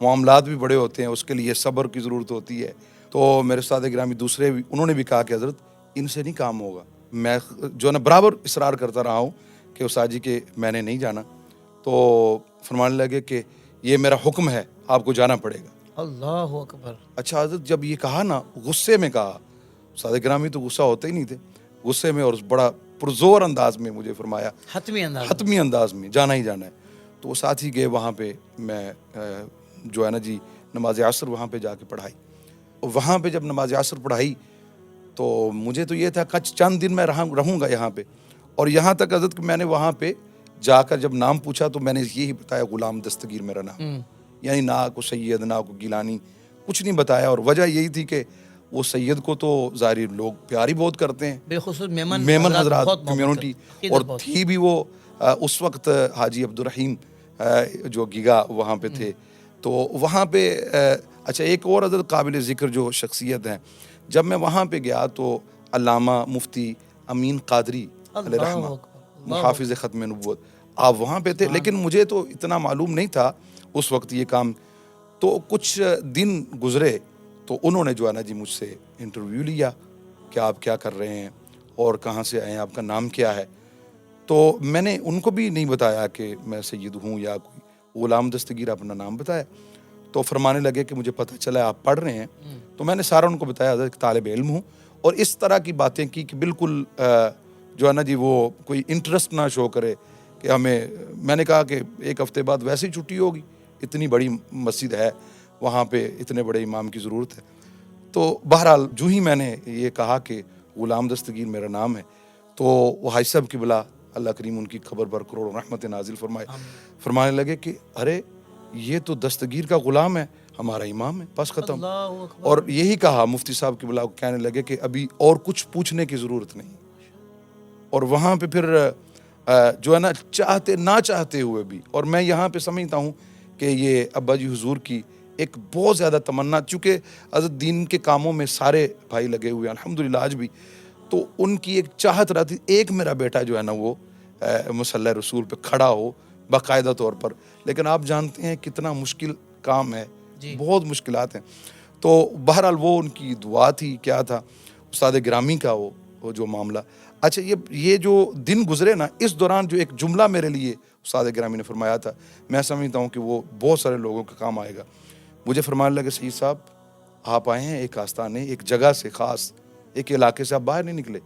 معاملات بھی بڑے ہوتے ہیں، اس کے لیے صبر کی ضرورت ہوتی ہے. تو میرے استاد گرامی دوسرے بھی، انہوں نے بھی کہا کہ حضرت ان سے نہیں کام ہوگا. میں جو ہے نا برابر اصرار کرتا رہا ہوں کہ استاد جی کہ میں نے نہیں جانا. تو فرمانے لگے کہ یہ میرا حکم ہے، آپ کو جانا پڑے گا. اللہ اکبر. اچھا حضرت جب یہ کہا نا، غصے میں کہا، استاد گرامی تو غصہ ہوتے ہی نہیں تھے، غصے میں اور بڑا پرزور انداز میں مجھے فرمایا، حتمی انداز میں جانا ہی جانا ہے. تو وہ ساتھ ہی گئے وہاں پہ. میں جو ہے نا جی نماز عصر وہاں پہ جا کے پڑھائی. وہاں پہ جب نماز عصر پڑھائی تو مجھے تو یہ تھا کہ چند دن میں رہوں گا یہاں پہ. اور یہاں تک حضرت کہ میں نے وہاں پہ جا کر جب نام پوچھا تو میں نے یہی بتایا غلام دستگیر میرا نام، یعنی نہ کو سید نہ کو گیلانی، کچھ نہیں بتایا. اور وجہ یہی تھی کہ وہ سید کو تو ظاہری لوگ پیار ہی بہت کرتے ہیں، بالخصوص میمن حضرات کمیونٹی. اور تھی بھی وہ اس وقت حاجی عبدالرحیم جو گیگا وہاں پہ تھے. تو وہاں پہ اچھا ایک اور حضرت قابل ذکر جو شخصیت ہیں، جب میں وہاں پہ گیا تو علامہ مفتی امین قادری علیہ رحمہ، محافظ ختم نبوت، آپ وہاں پہ تھے. لیکن مجھے تو اتنا معلوم نہیں تھا اس وقت یہ کام. تو کچھ دن گزرے تو انہوں نے جو ہے نا جی مجھ سے انٹرویو لیا کہ آپ کیا کر رہے ہیں اور کہاں سے آئے ہیں، آپ کا نام کیا ہے. تو میں نے ان کو بھی نہیں بتایا کہ میں سید ہوں یا کوئی، غلام دستگیر اپنا نام بتایا. تو فرمانے لگے کہ مجھے پتہ چلا آپ پڑھ رہے ہیں. تو میں نے سارا ان کو بتایا حضرت کہ طالب علم ہوں، اور اس طرح کی باتیں کی کہ بالکل جو ہے نا جی وہ کوئی انٹرسٹ نہ شو کرے کہ ہمیں. میں نے کہا کہ ایک ہفتے بعد ویسے ہی چھٹی ہوگی، اتنی بڑی مسجد ہے وہاں پہ، اتنے بڑے امام کی ضرورت ہے. تو بہرحال جو ہی میں نے یہ کہا کہ غلام دستگیر میرا نام ہے، تو وہ حاج صاحب کی بلا اللہ کریم ان کی خبر پر کروڑوں رحمت نازل فرمائے، فرمانے لگے کہ ارے یہ تو دستگیر کا غلام ہے، ہمارا امام ہے، بس ختم. اور یہی کہا مفتی صاحب کی بلا کو، کہنے لگے کہ ابھی اور کچھ پوچھنے کی ضرورت نہیں. اور وہاں پہ پھر جو ہے نا چاہتے نہ چاہتے ہوئے بھی، اور میں یہاں پہ سمجھتا ہوں کہ یہ ابا جی حضور کی ایک بہت زیادہ تمنا، چونکہ حضرت دین کے کاموں میں سارے بھائی لگے ہوئے ہیں الحمدللہ آج بھی، تو ان کی ایک چاہت رہتی ایک میرا بیٹا جو ہے نا وہ مصلی رسول پہ کھڑا ہو باقاعدہ طور پر. لیکن آپ جانتے ہیں کتنا مشکل کام ہے، بہت مشکلات ہیں. تو بہرحال وہ ان کی دعا تھی، کیا تھا استاد گرامی کا وہ جو معاملہ. اچھا یہ جو دن گزرے نا، اس دوران جو ایک جملہ میرے لیے استاد گرامی نے فرمایا تھا، میں سمجھتا ہوں کہ وہ بہت سارے لوگوں کے کام آئے گا. مجھے فرمانے لگے سید صاحب آپ آئے ہیں ایک آستانے، ایک جگہ سے، خاص ایک علاقے سے آپ باہر نہیں نکلے،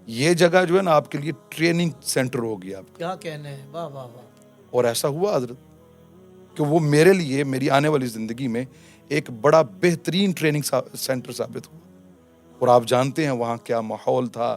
یہ جگہ جو ہے نا آپ کے لیے ٹریننگ سینٹر ہوگی. آپ کیا کہنے ہیں، واہ واہ واہ. اور ایسا ہوا حضرت. کہ وہ میرے لیے میری آنے والی زندگی میں ایک بڑا بہترین ٹریننگ سینٹر ثابت ہوا. اور آپ جانتے ہیں وہاں کیا ماحول تھا،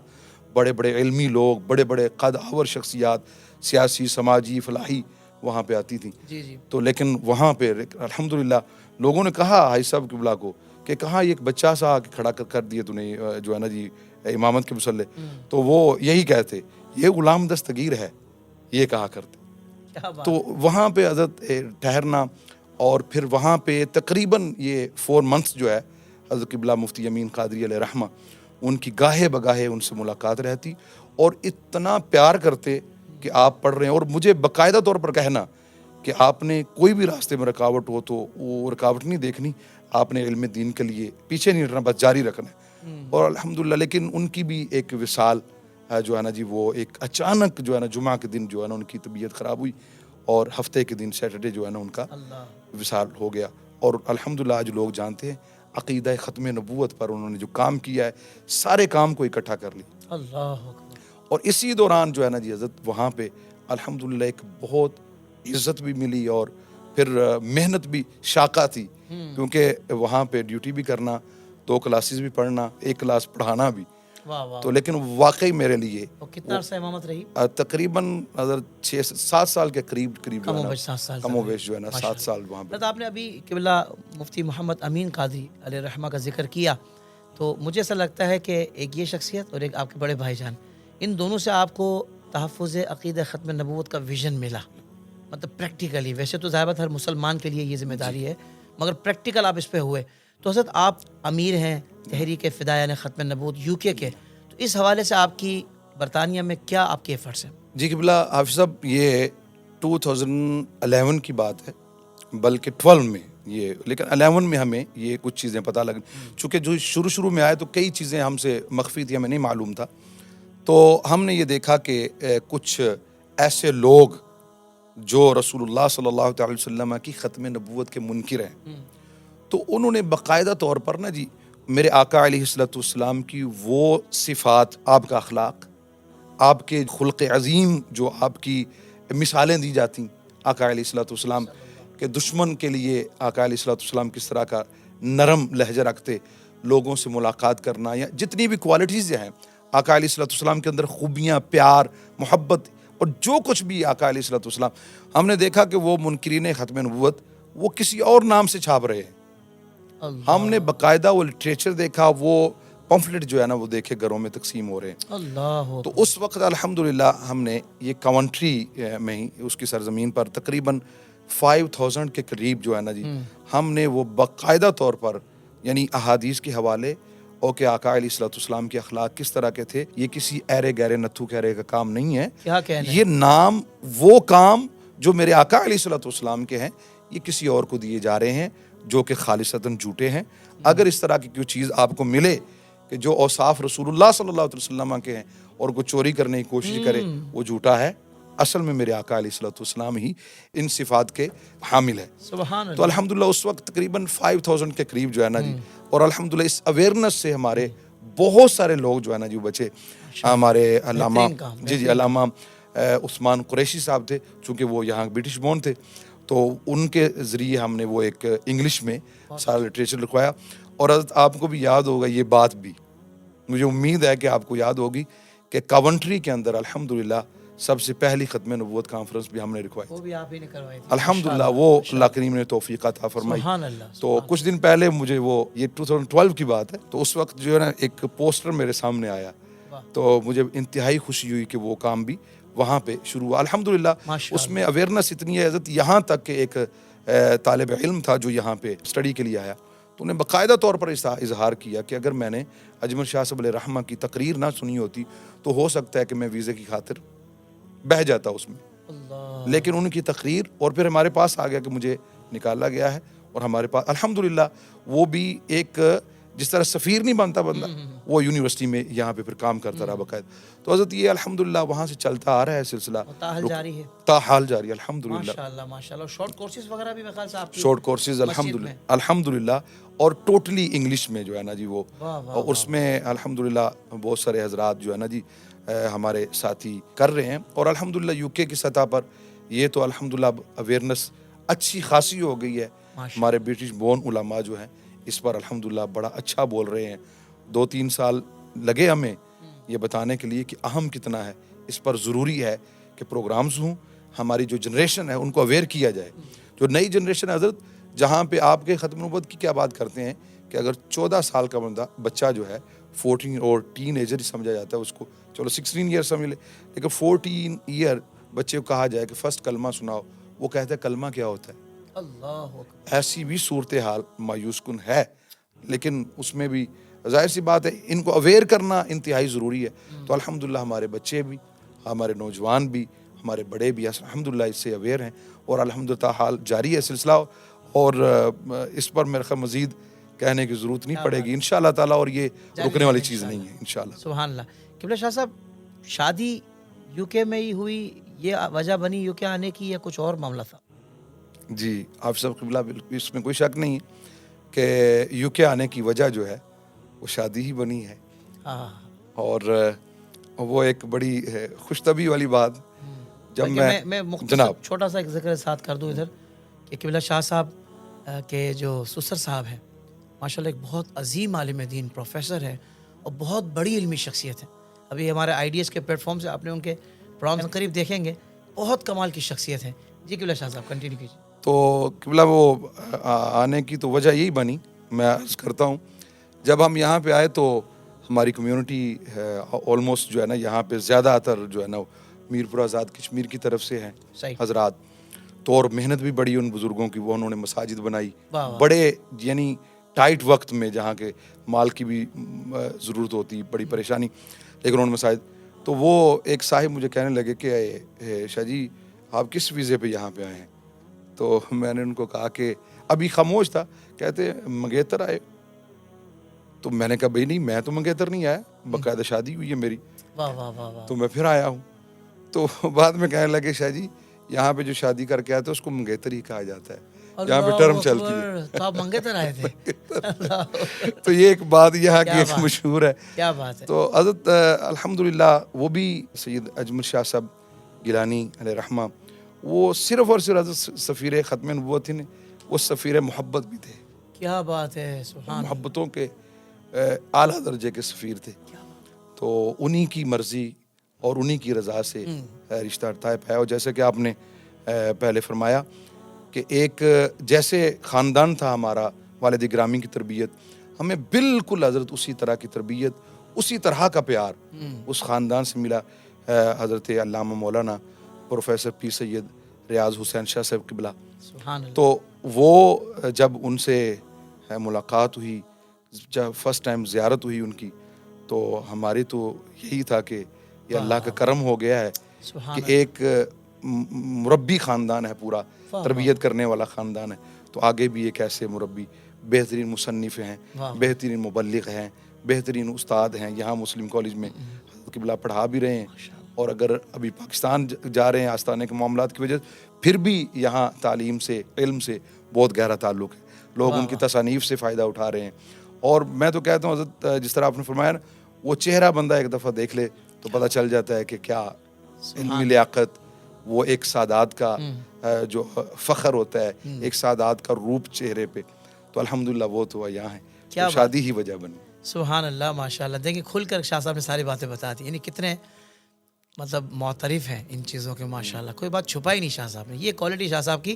بڑے بڑے علمی لوگ، بڑے بڑے قد آور شخصیات، سیاسی، سماجی، فلاحی وہاں پہ آتی تھیں. جی جی. تو لیکن وہاں پہ الحمدللہ لوگوں نے کہا حاج صاحب قبلہ کو کہ کہاں یہ ایک بچہ سا کہ کھڑا کر دیے تو نے جو ہے نا جی امامت کے مصلے. تو وہ یہی کہتے یہ غلام دستگیر ہے، یہ کہا کرتے. کیا بات. تو وہاں پہ حضرت ٹھہرنا، اور پھر وہاں پہ تقریباً یہ 4 months جو ہے حضرت قبلہ مفتی امین قادری علیہ رحمہ ان کی گاہے بگاہے ان سے ملاقات رہتی، اور اتنا پیار کرتے کہ آپ پڑھ رہے ہیں، اور مجھے باقاعدہ طور پر کہنا کہ آپ نے کوئی بھی راستے میں رکاوٹ ہو تو وہ رکاوٹ نہیں دیکھنی، آپ نے علم دین کے لیے پیچھے نہیں ہٹنا، بس جاری رکھنا ہے. اور الحمدللہ لیکن ان کی بھی ایک وصال جو ہے نا جی وہ ایک اچانک جو ہے نا جمعہ کے دن جو ہے نا ان کی طبیعت خراب ہوئی، اور ہفتے کے دن سیٹرڈے جو ہے نا ان کا وصال ہو گیا. اور الحمدللہ آج لوگ جانتے ہیں عقیدہ ختم نبوت پر انہوں نے جو کام کیا ہے، سارے کام کو اکٹھا کر لی. اللہ اکبر. اور اسی دوران جو ہے نا جی حضرت وہاں پہ الحمدللہ ایک بہت عزت بھی ملی، اور پھر محنت بھی شاقہ تھی، کیونکہ وہاں پہ ڈیوٹی بھی کرنا، 2 کلاسز بھی پڑھنا، 1 کلاس پڑھانا بھی. واہ واہ. تو لیکن واقعی میرے لیے کتنا عرصہ امامت رہی؟ تقریباً حضرت 6-7 سال کے قریب جو کم ہے و نا، بیش 7 سال. کم و بیش جو ہے نا 7 سال وہاں پہ. آپ نے ابھی قبلہ مفتی محمد امین قادری علیہ رحمہ کا ذکر کیا، تو مجھے ایسا لگتا ہے کہ ایک یہ شخصیت اور ایک آپ کے بڑے بھائی جان، ان دونوں سے آپ کو تحفظ عقیدہ ختم نبوت کا ویژن ملا، مطلب پریکٹیکلی. ویسے تو ظاہر بات ہر مسلمان کے لیے یہ ذمہ داری ہے، مگر پریکٹیکل آپ اس پہ ہوئے. تو حضرت آپ امیر ہیں تحریک فدایان ختم نبوت UK کے، تو اس حوالے سے آپ کی برطانیہ میں کیا آپ کے ایفرٹس ہیں؟ جی قبلہ حافظ صاحب، یہ 2011 کی بات ہے، بلکہ 12 میں یہ، لیکن 11 میں ہمیں یہ کچھ چیزیں پتہ لگیں، چونکہ جو شروع میں آئے تو کئی چیزیں ہم سے مخفی تھی، ہمیں نہیں معلوم تھا. تو ہم نے یہ دیکھا کہ کچھ ایسے لوگ جو رسول اللہ صلی اللہ تعالی وسلم کی ختم نبوت کے منکر ہیں، تو انہوں نے باقاعدہ طور پر نا جی میرے آقا علیہ الصلوۃ والسلام کی وہ صفات، آپ کا اخلاق، آپ کے خلق عظیم، جو آپ کی مثالیں دی جاتی آقا علیہ الصلوۃ والسلام کہ دشمن کے لیے آقا علیہ الصلوۃ والسلام کس طرح کا نرم لہجہ رکھتے، لوگوں سے ملاقات کرنا، یا جتنی بھی کوالٹیز ہیں آقا علیہ الصلوۃ والسلام کے اندر، خوبیاں، پیار، محبت، اور جو کچھ بھی آقا علیہ الصلوۃ والسلام، ہم نے دیکھا کہ وہ منکرین ختم نبوت وہ کسی اور نام سے چھاپ رہے ہیں. ہم نے باقاعدہ وہ لٹریچر دیکھا، وہ پمفلٹ جو ہے نا وہ دیکھے گھروں میں تقسیم ہو رہے ہیں. اللہ. تو اس وقت الحمدللہ ہم نے یہ کاونٹری میں ہی اس کی سرزمین پر تقریباً 5000 کے قریب جو ہے نا جی ہم نے وہ باقاعدہ طور پر یعنی احادیث کے حوالے، اور کہ آقا علیہ الصلوۃ والسلام کے اخلاق کس طرح کے تھے، یہ کسی ایرے گہرے نتھو کہرے کا کام نہیں ہے. کیا کہنا ہے؟ یہ نام وہ کام جو میرے آقا علیہ الصلوۃ والسلام کے ہیں، یہ کسی اور کو دیے جا رہے ہیں جو کہ خالصتاً جھوٹے ہیں. اگر اس طرح کی کوئی چیز آپ کو ملے کہ جو اوصاف رسول اللہ صلی اللہ علیہ وسلم کے ہیں اور کوئی چوری کرنے کی کوشش کرے، وہ جھوٹا ہے. اصل میں میرے آقا علیہ الصلوۃ والسلام ہی ان صفات کے حامل ہے. سبحان اللہ. تو الحمدللہ اس وقت تقریباً 5000 کے قریب جو ہے نا جی، اور الحمدللہ اس اویئرنیس سے ہمارے بہت سارے لوگ جو ہے نا جی بچے. ہمارے علامہ علامہ عثمان قریشی صاحب تھے، چونکہ وہ یہاں برٹش بورن تھے، تو ان کے ذریعے ہم نے وہ ایک انگلش میں سارا لٹریچر لکھوایا. اور حضرت آپ کو بھی یاد ہوگا یہ بات بھی، مجھے امید ہے کہ آپ کو یاد ہوگی، کہ کاونٹری کے اندر الحمدللہ سب سے پہلی ختم نبوت کانفرنس بھی ہم نے رکھوائی، وہ بھی آپ ہی نے کروائی تھی. الحمدللہ. وہ اللہ کریم نے توفیق عطا فرمائی. سبحان اللہ. تو کچھ دن پہلے مجھے وہ یہ 2012 کی بات ہے، تو اس وقت جو ہے نا ایک پوسٹر میرے سامنے آیا، تو مجھے انتہائی خوشی ہوئی کہ وہ کام بھی وہاں پہ شروع ہوا الحمدللہ. اس میں اویئرنیس اتنی ہے حضرت، یہاں تک کہ ایک طالب علم تھا جو یہاں پہ اسٹڈی کے لیے آیا، تو انہیں باقاعدہ طور پر اظہار کیا کہ اگر میں نے اجمل شاہ صاحب علیہ رحمہ کی تقریر نہ سنی ہوتی تو ہو سکتا ہے کہ میں ویزے کی خاطر بہہ جاتا اس میں. لیکن ان کی تقریر، اور پھر ہمارے پاس آ گیا کہ مجھے نکالا گیا ہے، اور ہمارے پاس الحمدللہ وہ بھی ایک جس طرح سفیر نہیں بنتا بندہ، وہ یونیورسٹی میں یہاں پہ پھر کام کرتا رہا باقاعدہ. تو حضرت یہ الحمدللہ وہاں سے چلتا آ رہا ہے سلسلہ، تاحال جاری ہے. تاحال جاری الحمدللہ. ماشاءاللہ ماشاءاللہ. شارٹ کورسز وغیرہ بھی میرے خیال سے شارٹ کورسز الحمدللہ، اور ٹوٹلی انگلش میں جو ہے نا جی وہ، اور اس میں الحمدللہ بہت سارے حضرات جو ہے نا جی ہمارے ساتھی کر رہے ہیں. اور الحمدللہ UK کی سطح پر یہ تو الحمدللہ اویئرنیس اچھی خاصی ہو گئی ہے. ماشاء ہمارے برٹش بورن علماء جو ہیں اس پر الحمدللہ بڑا اچھا بول رہے ہیں. 2-3 سال لگے ہمیں یہ بتانے کے لیے کہ اہم کتنا ہے. اس پر ضروری ہے کہ پروگرامز ہوں, ہماری جو جنریشن ہے ان کو اویئر کیا جائے. جو نئی جنریشن ہے حضرت, جہاں پہ آپ کے ختم نبوت کی کیا بات کرتے ہیں کہ اگر 14 سال کا بچہ جو ہے 14 اور ٹین ایجر ہی سمجھا جاتا ہے اس کو, چلو 16 ایئر سمجھ لے, لیکن 14 ایئر بچے کو کہا جائے کہ فرسٹ کلمہ سناؤ, وہ کہتا ہے کلمہ کیا ہوتا ہے. اللہ اکبر. ایسی بھی صورتحال مایوس کن ہے, لیکن اس میں بھی ظاہر سی بات ہے ان کو اویئر کرنا انتہائی ضروری ہے. تو الحمدللہ ہمارے بچے بھی, ہمارے نوجوان بھی, ہمارے بڑے بھی الحمدللہ اس سے اویئر ہیں, اور الحمدللہ حال جاری ہے سلسلہ. اور اس پر میرے خیال مزید کہنے کی ضرورت نہیں پڑے گی انشاءاللہ تعالیٰ, اور یہ رکنے والی چیز نہیں ہے انشاءاللہ. سبحان اللہ. قبلہ شاہ صاحب, شادی یو کے میں ہی ہوئی, یہ وجہ بنی یو کے آنے کی, یا کچھ اور معاملہ تھا؟ جی آپ سب قبلہ, اس میں کوئی شک نہیں کہ یو کے آنے کی وجہ جو ہے وہ شادی ہی بنی ہے. اور وہ ایک بڑی خوش طبعی والی بات. جب میں مختصر چھوٹا سا ایک ذکر ساتھ کر دوں ادھر, کہ قبلہ شاہ صاحب کے جو سسر صاحب ہیں ماشاءاللہ ایک بہت عظیم عالم دین پروفیسر ہے, اور بہت بڑی علمی شخصیت ہے. ابھی ہمارے آئی ڈی ایس کے پلیٹ فارم سے آپ نے ان کے پروگرام قریب دیکھیں گے, بہت کمال کی شخصیت ہے. جی قبلہ شاہ صاحب کنٹینیو کیجیے. تو قبلہ وہ آنے کی تو وجہ یہی بنی, میں عرض کرتا ہوں. جب ہم یہاں پہ آئے تو ہماری کمیونٹی آلموسٹ جو ہے نا یہاں پہ زیادہ تر جو ہے نا میر پور آزاد کشمیر کی طرف سے ہیں حضرات. تو اور محنت بھی بڑی ان بزرگوں کی, وہ انہوں نے مساجد بنائی بڑے یعنی ٹائٹ وقت میں, جہاں کے مال کی بھی ضرورت ہوتی, بڑی پریشانی, لیکن انہوں نے مساجد. تو وہ ایک صاحب مجھے کہنے لگے کہ شاہ جی آپ کس ویزے پہ یہاں پہ آئے ہیں؟ تو میں نے ان کو کہا کہ ابھی خاموش تھا, کہتے منگیتر آئے. تو میں نے کہا بھائی نہیں, میں تو منگیتر نہیں آیا, باقاعدہ شادی ہوئی ہے میری, تو میں پھر آیا ہوں. تو بعد میں کہنے لگے شاہ جی یہاں پہ جو شادی کر کے آئے تو اس کو منگیتر ہی کہا جاتا ہے, یہاں پہ ٹرم چلتی ہے. تو آپ منگیتر آئے تھے؟ تو یہ ایک بات یہاں کی ایک مشہور ہے. کیا بات ہے. تو حضرت الحمدللہ وہ بھی سید اجمل شاہ صاحب گیلانی علیہ رحمہ, وہ صرف اور صرف حضرت سفیر ختم نبوت تھے, وہ سفیر محبت بھی تھے. کیا بات ہے, سبحان. محبتوں کے اعلیٰ درجے کے سفیر تھے. تو انہی کی مرضی اور انہی کی رضا سے رشتہ طے پایا. اور جیسے کہ آپ نے پہلے فرمایا کہ ایک جیسے خاندان تھا ہمارا, والد گرامی کی تربیت, ہمیں بالکل حضرت اسی طرح کی تربیت, اسی طرح کا پیار اس خاندان سے ملا. حضرت علامہ مولانا پروفیسر پیر سید ریاض حسین شاہ صاحب قبلہ. تو وہ جب ان سے ملاقات ہوئی, جب فرسٹ ٹائم زیارت ہوئی ان کی, تو ہماری تو یہی تھا کہ یہ اللہ کا کرم ہو گیا ہے کہ ایک مربی خاندان ہے, پورا تربیت کرنے والا خاندان ہے. تو آگے بھی ایک ایسے مربی, بہترین مصنف ہیں, بہترین مبلغ ہیں, بہترین استاد ہیں, یہاں مسلم کالج میں قبلہ پڑھا بھی رہے ہیں. اور اگر ابھی پاکستان جا رہے ہیں آستانے کے معاملات کی وجہ سے, پھر بھی یہاں تعلیم سے, علم سے بہت گہرا تعلق ہے. لوگ ان کی تصانیف سے فائدہ اٹھا رہے ہیں. اور میں تو کہتا ہوں حضرت, جس طرح آپ نے فرمایا نا, وہ چہرہ بندہ ایک دفعہ دیکھ لے تو پتہ چل جاتا ہے کہ کیا علمی لیاقت, وہ ایک سادات کا جو فخر ہوتا ہے, ایک سادات کا روپ چہرے پہ. تو الحمدللہ وہ تو یہاں ہے, تو شادی ہی وجہ بنی. سبحان اللہ, ماشاءاللہ. دیکھیں کھل کر شاہ صاحب نے ساری باتیں بتا دی, یعنی کتنے مطلب معترف ہیں ان چیزوں کے ماشاءاللہ, کوئی بات چھپائی نہیں شاہ صاحب نے. یہ کوالٹی شاہ صاحب کی.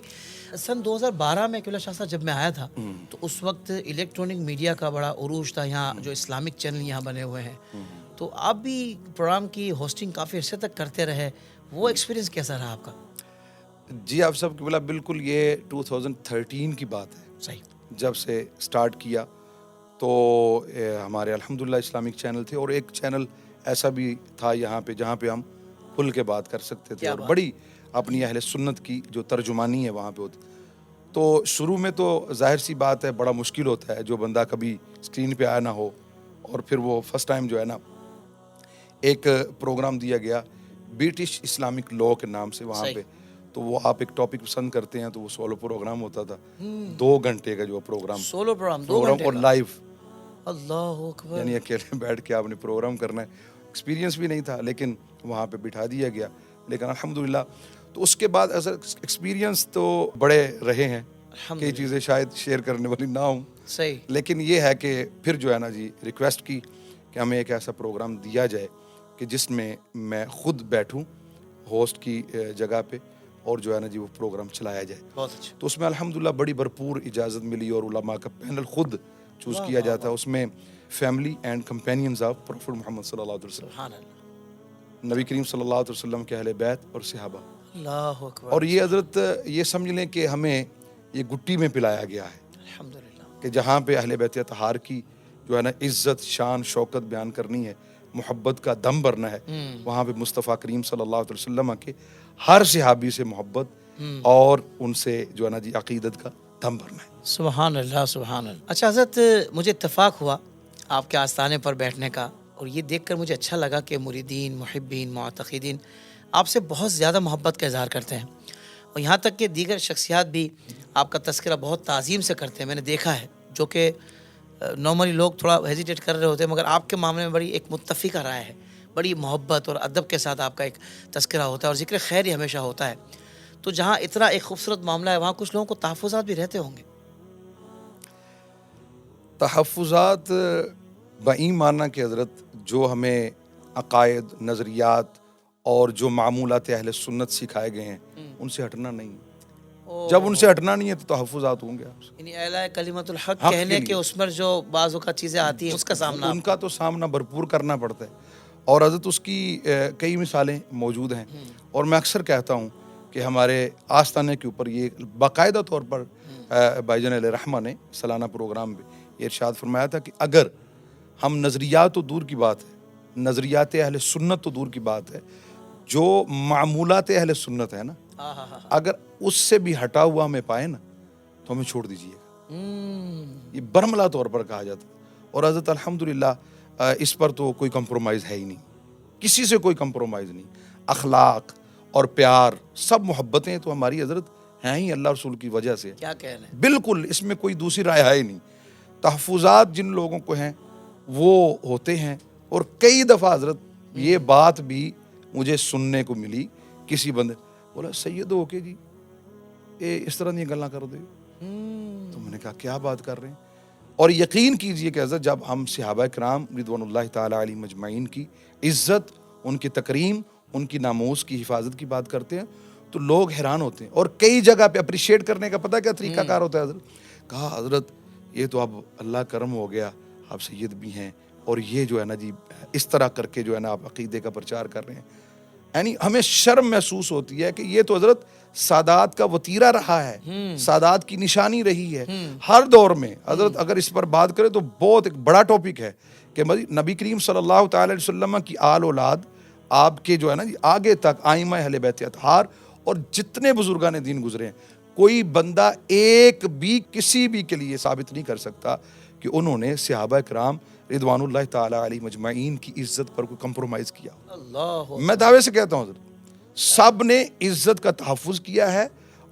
سن 2012 میں قبلہ شاہ صاحب جب میں آیا تھا تو اس وقت الیکٹرونک میڈیا کا بڑا عروج تھا یہاں, جو اسلامک چینل یہاں بنے ہوئے ہیں. تو آپ بھی پروگرام کی ہوسٹنگ کافی عرصے تک کرتے رہے, وہ ایکسپیرینس کیسا رہا آپ کا؟ جی آپ سب قبلہ بالکل یہ 2013 کی بات ہے. صحیح. جب سے سٹارٹ کیا تو ہمارے الحمدللہ اسلامک چینل تھے, اور ایک چینل ایسا بھی تھا یہاں پہ جہاں پہ ہم کھل کے بات کر سکتے تھے, اور بڑی اپنی اہل سنت کی جو ترجمانی ہے وہاں پہ ہوتی. تو شروع میں تو ظاہر سی بات ہے بڑا مشکل ہوتا ہے, جو بندہ کبھی اسکرین پہ آیا نہ ہو, اور پھر وہ فرسٹ ٹائم جو ہے نا ایک پروگرام دیا گیا برٹش اسلامک لاء کے نام سے وہاں پہ. تو وہ آپ ایک ٹاپک پسند کرتے ہیں تو وہ سولو پروگرام ہوتا تھا, 2 گھنٹے کا جو پروگرام, سولو پروگرام 2 گھنٹے اور لائیو. اللہ اکبر. یعنی اکیلے بیٹھ کے آپ نے پروگرام کرنا ہے. ایکسپیرینس بھی نہیں تھا, لیکن وہاں پہ بٹھا دیا گیا. لیکن الحمدللہ تو اس کے بعد ایکسپیرینس تو بڑے رہے ہیں، کئی چیزیں شاید شیئر کرنے والی نہ ہوں، صحیح، لیکن یہ ہے کہ پھر جو ہے نا جی ریکویسٹ کی کہ ہمیں ایک ایسا پروگرام دیا جائے کہ جس میں میں خود بیٹھوں ہوسٹ کی جگہ پہ اور جو ہے نا جی وہ پروگرام چلایا جائے. بہت اچھا. تو اس میں الحمدللہ بڑی بھرپور اجازت ملی اور علماء کا پینل خود چوز کیا جاتا ہے. اس میں family and companions of prophet Muhammad صلی اللہ علیہ وسلم، سبحان اللہ، نبی کریم صلی اللہ علیہ وسلم کے اہل بیت اور صحابہ. اللہ اکبر. اور یہ حضرت یہ سمجھ لیں کہ ہمیں یہ گٹی میں پلایا گیا ہے الحمدللہ، کہ جہاں پہ اہل بیت اطہار کی جو ہے نا عزت، شان، شوکت بیان کرنی ہے، محبت کا دم بھرنا ہے، وہاں پہ مصطفیٰ کریم صلی اللہ علیہ وسلم کے ہر صحابی سے محبت اور ان سے جو ہے نا جی عقیدت کا دم بھرنا ہے. سبحان اللہ، سبحان اللہ. اچھا حضرت، مجھے اتفاق ہوا آپ کے آستانے پر بیٹھنے کا، اور یہ دیکھ کر مجھے اچھا لگا کہ مریدین، محبین، معتقدین آپ سے بہت زیادہ محبت کا اظہار کرتے ہیں، اور یہاں تک کہ دیگر شخصیات بھی آپ کا تذکرہ بہت تعظیم سے کرتے ہیں. میں نے دیکھا ہے، جو کہ نارملی لوگ تھوڑا ہیزیٹیٹ کر رہے ہوتے ہیں، مگر آپ کے معاملے میں بڑی ایک متفقہ رائے ہے، بڑی محبت اور ادب کے ساتھ آپ کا ایک تذکرہ ہوتا ہے، اور ذکر خیر ہی ہمیشہ ہوتا ہے. تو جہاں اتنا ایک خوبصورت معاملہ ہے، وہاں کچھ لوگوں کو تحفظات بھی رہتے ہوں گے. تحفظات بئی معنی کہ حضرت جو ہمیں عقائد، نظریات اور جو معمولات اہل سنت سکھائے گئے ہیں ان سے ہٹنا نہیں. جب ان سے ہٹنا نہیں ہے تو تحفظات ہوں گے آپ سے. یعنی اعلیٰ کلمت الحق حق کہنے کے کے لیے اس پر جو بعض اوقات چیزیں آتی ہیں اس کا سامنا ان کا تو سامنا بھرپور کرنا پڑتا ہے، اور حضرت اس کی کئی مثالیں موجود ہیں. اور میں اکثر کہتا ہوں کہ ہمارے آستانے کے اوپر یہ باقاعدہ طور پر بھائی جان علیہ رحمہ نے سالانہ پروگرام میں یہ ارشاد فرمایا تھا کہ اگر ہم نظریات تو دور کی بات ہے، نظریات اہل سنت تو دور کی بات ہے، جو معمولات اہل سنت ہے نا، اگر اس سے بھی ہٹا ہوا ہمیں پائے نا تو ہمیں چھوڑ دیجیے گا. یہ برملا طور پر کہا جاتا ہے. اور حضرت الحمدللہ اس پر تو کوئی کمپرومائز ہے ہی نہیں، کسی سے کوئی کمپرومائز نہیں. اخلاق اور پیار، سب محبتیں تو ہماری حضرت ہیں ہی اللہ رسول کی وجہ سے. کیا کہہ رہے ہیں؟ بالکل اس میں کوئی دوسری رائے ہے ہی نہیں. تحفظات جن لوگوں کو ہیں وہ ہوتے ہیں. اور کئی دفعہ حضرت یہ بات بھی مجھے سننے کو ملی، کسی بندے بولا سید ہو کے جی اس طرح نہیں گلاں کر دے. تو میں نے کہا کیا بات کر رہے ہیں. اور یقین کیجئے کہ حضرت جب ہم صحابہ کرام رضوان اللہ تعالی علیہ مجمعین کی عزت، ان کی تکریم، ان کی ناموس کی حفاظت کی بات کرتے ہیں تو لوگ حیران ہوتے ہیں. اور کئی جگہ پہ اپریشیٹ کرنے کا پتہ کیا طریقہ کار ہوتا ہے حضرت؟ کہا حضرت یہ تو اب اللہ کرم ہو گیا، آپ سید بھی ہیں، اور یہ جو ہے نا جی اس طرح کر کے جو ہے نا آپ عقیدے کا پرچار کر رہے ہیں. یعنی ہمیں شرم محسوس ہوتی ہے کہ یہ تو حضرت سادات کا وتیرہ رہا ہے، سادات کی نشانی رہی ہے ہر دور میں. حضرت اگر اس پر بات کریں تو بہت ایک بڑا ٹاپک ہے کہ نبی کریم صلی اللہ تعالی علیہ وسلم کی آل اولاد، آپ کے جو ہے نا جی آگے تک ائمہ اہل بیت اطہار اور جتنے بزرگان دین گزرے ہیں، کوئی بندہ ایک بھی کسی بھی کے لیے ثابت نہیں کر سکتا کہ انہوں نے صحابہ کرام رضوان اللہ تعالی علیہ مجمعین کی عزت پر کوئی کمپرومائز کیا. اللہ، میں دعوے سے کہتا ہوں حضرت سب نے عزت کا تحفظ کیا ہے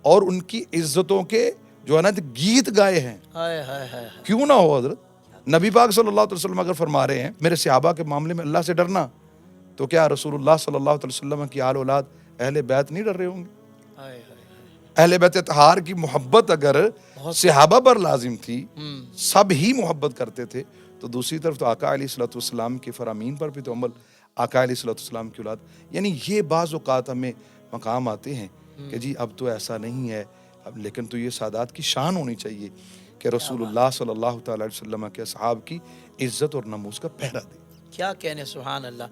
اور ان کی عزتوں کے جو ہے نا گیت گائے ہیں. ہائے ہائے ہائے. کیوں نہ ہو حضرت؟ نبی پاک صلی اللہ علیہ وسلم اگر فرما رہے ہیں میرے صحابہ کے معاملے میں اللہ سے ڈرنا، تو کیا رسول اللہ صلی اللہ علیہ وسلم کی آل اولاد اہل بیت نہیں ڈر رہے ہوں گے؟ اہل بیت اطہار کی محبت اگر صحابہ پر لازم تھی، سب ہی محبت کرتے تھے، تو دوسری طرف تو آقا علیہ الصلوۃ والسلام کے فرامین پر بھی تو عمل، آقا علیہ الصلوۃ والسلام کی اولاد. یعنی یہ بعض اوقات ہمیں مقام آتے ہیں کہ جی اب تو ایسا نہیں ہے، اب لیکن تو یہ سادات کی شان ہونی چاہیے کہ رسول اللہ صلی اللہ تعالی علیہ وسلم کے اصحاب کی عزت اور ناموس کا پہرا دے. کیا کہنے، سبحان اللہ.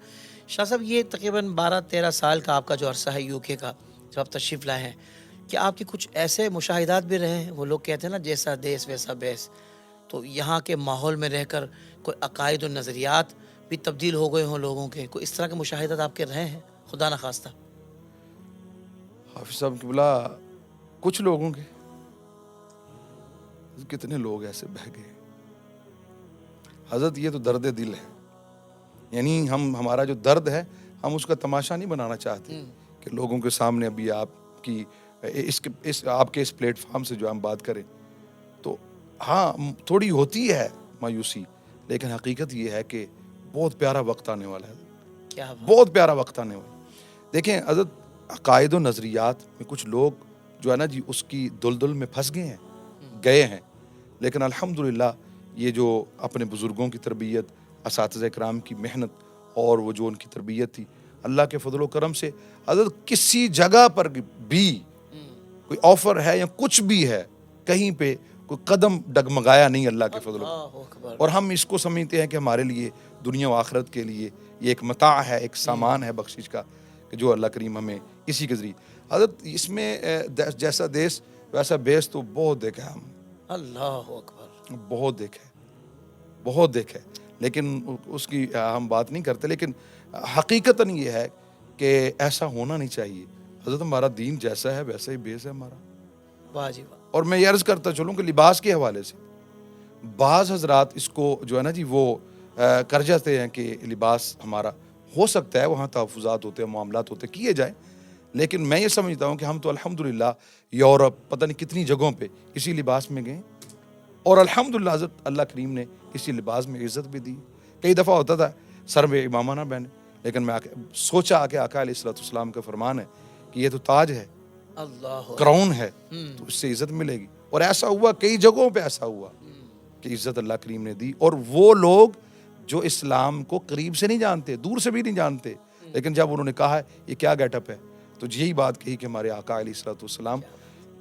شاہ صاحب، یہ تقریباً 12-13 سال کا آپ کا جو عرصہ ہے یو کے کا، جب آپ تشریف لائے ہیں، کیا آپ کے کچھ ایسے مشاہدات بھی رہے ہیں؟ وہ لوگ کہتے ہیں نا جیسا دیس ویسا بیس، تو یہاں کے ماحول میں رہ کر کوئی عقائد و نظریات بھی تبدیل ہو گئے ہوں لوگوں کے، کوئی اس طرح کے مشاہدات آپ کے رہے ہیں خدا نخواستہ؟ حافظ صاحب قبلہ کچھ لوگوں کے، کتنے لوگ ایسے بہ گئے حضرت. یہ تو درد دل ہے. یعنی ہمارا جو درد ہے ہم اس کا تماشا نہیں بنانا چاہتے کہ لوگوں کے سامنے ابھی آپ کی آپ کے اس پلیٹ فارم سے جو ہم بات کریں تو ہاں تھوڑی ہوتی ہے مایوسی، لیکن حقیقت یہ ہے کہ بہت پیارا وقت آنے والا ہے. کیا بہت پیارا وقت آنے والا. دیکھیں حضرت عقائد و نظریات میں کچھ لوگ جو ہے نا جی اس کی دلدل میں پھنس گئے ہیں، لیکن الحمدللہ یہ جو اپنے بزرگوں کی تربیت، اساتذہ کرام کی محنت اور وہ جو ان کی تربیت تھی، اللہ کے فضل و کرم سے حضرت کسی جگہ پر بھی کوئی آفر ہے یا کچھ بھی ہے، کہیں پہ کوئی قدم ڈگمگایا نہیں اللہ کے فضل و اللہ اکبر۔ اور ہم اس کو سمجھتے ہیں کہ ہمارے لیے دنیا و آخرت کے لیے یہ ایک متاع ہے، ایک سامان ہے بخشش کا، کہ جو اللہ کریم ہمیں اسی کے ذریعے حضرت اس میں جیسا دیس ویسا بیس تو بہت دیکھا ہے ہم، اللہ اکبر۔ بہت دیکھا ہے، لیکن اس کی ہم بات نہیں کرتے، لیکن حقیقتاً یہ ہے کہ ایسا ہونا نہیں چاہیے۔ حضرت ہمارا دین جیسا ہے ویسا ہی بیس ہے ہمارا۔ واہ جی واہ۔ اور میں یہ عرض کرتا چلوں کہ لباس کے حوالے سے بعض حضرات اس کو جو ہے نا جی وہ کر جاتے ہیں کہ لباس ہمارا ہو سکتا ہے وہاں تحفظات ہوتے ہیں، معاملات ہوتے ہیں، کیے جائیں، لیکن میں یہ سمجھتا ہوں کہ ہم تو الحمدللہ یورپ پتہ نہیں کتنی جگہوں پہ اسی لباس میں گئے اور الحمدللہ حضرت اللہ کریم نے اسی لباس میں عزت بھی دی۔ کئی دفعہ ہوتا تھا سر میں امامہ نہ پہنے، لیکن میں سوچا کہ آقا علیہ السلام کا فرمان ہے کہ یہ تو تاج ہے، اللہ کراؤن ہے، تو اس سے عزت ملے گی۔ اور ایسا ہوا، کئی جگہوں پہ ایسا ہوا کہ عزت اللہ کریم نے دی، اور وہ لوگ جو اسلام کو قریب سے نہیں جانتے، دور سے بھی نہیں جانتے، لیکن جب انہوں نے کہا یہ کیا گیٹ اپ ہے، تو یہی بات کہی کہ ہمارے آقا علیہ السلام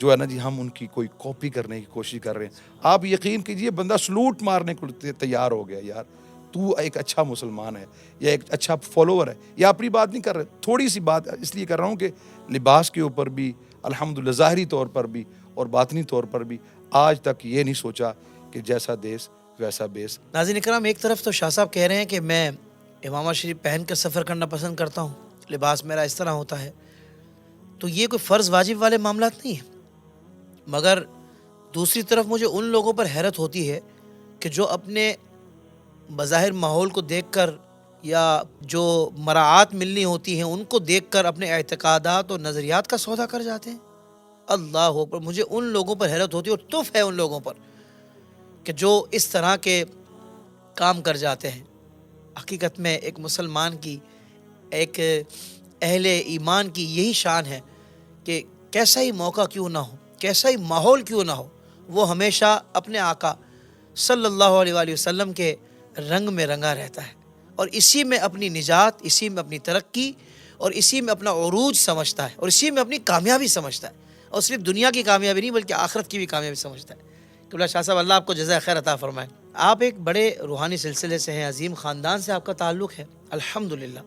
جو ہے نا جی ہم ان کی کوئی کاپی کرنے کی کوشش کر رہے ہیں۔ آپ یقین کیجئے بندہ سلوٹ مارنے کو تیار ہو گیا، یار تو ایک اچھا مسلمان ہے یا ایک اچھا فالوور ہے، یا اپنی بات نہیں کر رہے، تھوڑی سی بات اس لیے کر رہا ہوں کہ لباس کے اوپر بھی الحمدللہ ظاہری طور پر بھی اور باطنی طور پر بھی آج تک یہ نہیں سوچا کہ جیسا دیس ویسا بیس۔ ناظرین اکرام، ایک طرف تو شاہ صاحب کہہ رہے ہیں کہ میں امامہ شریف پہن کر سفر کرنا پسند کرتا ہوں، لباس میرا اس طرح ہوتا ہے، تو یہ کوئی فرض واجب والے معاملات نہیں ہیں، مگر دوسری طرف مجھے ان لوگوں پر حیرت ہوتی ہے کہ جو اپنے بظاہر ماحول کو دیکھ کر یا جو مراعات ملنی ہوتی ہیں ان کو دیکھ کر اپنے اعتقادات اور نظریات کا سودا کر جاتے ہیں۔ اللہ اکبر، مجھے ان لوگوں پر حیرت ہوتی ہے اور تف ہے ان لوگوں پر کہ جو اس طرح کے کام کر جاتے ہیں۔ حقیقت میں ایک مسلمان کی، ایک اہل ایمان کی یہی شان ہے کہ کیسا ہی موقع کیوں نہ ہو، کیسا ہی ماحول کیوں نہ ہو، وہ ہمیشہ اپنے آقا صلی اللہ علیہ وآلہ وسلم کے رنگ میں رنگا رہتا ہے، اور اسی میں اپنی نجات، اسی میں اپنی ترقی اور اسی میں اپنا عروج سمجھتا ہے، اور اسی میں اپنی کامیابی سمجھتا ہے، اور صرف دنیا کی کامیابی نہیں بلکہ آخرت کی بھی کامیابی سمجھتا ہے۔ قبلہ شاہ صاحب، اللہ آپ کو جزائے خیر عطا فرمائے۔ آپ ایک بڑے روحانی سلسلے سے ہیں، عظیم خاندان سے آپ کا تعلق ہے، الحمدللہ۔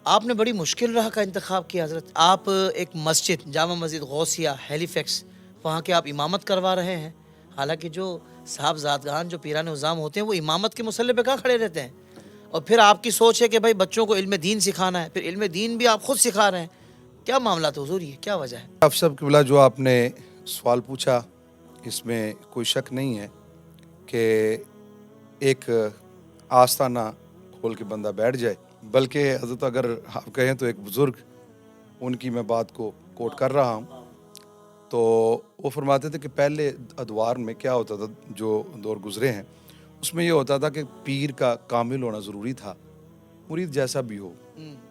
آپ نے بڑی مشکل راہ کا انتخاب کیا حضرت۔ آپ ایک مسجد، جامع مسجد غوثیہ ہیلی فیکس، وہاں کے آپ امامت کروا رہے ہیں، حالانکہ جو صاحب زادگان، جو پیران عظام ہوتے ہیں، وہ امامت کے مسئلے پہ کہاں کھڑے رہتے ہیں، اور پھر آپ کی سوچ ہے کہ بھائی بچوں کو علم دین سکھانا ہے، پھر علم دین بھی آپ خود سکھا رہے ہیں۔ کیا معاملہ تو حضور، یہ کیا وجہ ہے؟ آپ سب قبلہ جو آپ نے سوال پوچھا، اس میں کوئی شک نہیں ہے کہ ایک آستانہ کھول کے بندہ بیٹھ جائے، بلکہ حضرت اگر آپ کہیں تو ایک بزرگ، ان کی میں بات کو کوٹ کر رہا ہوں، تو وہ فرماتے تھے کہ پہلے ادوار میں کیا ہوتا تھا، جو دور گزرے ہیں اس میں یہ ہوتا تھا کہ پیر کا کامل ہونا ضروری تھا، مرید جیسا بھی ہو،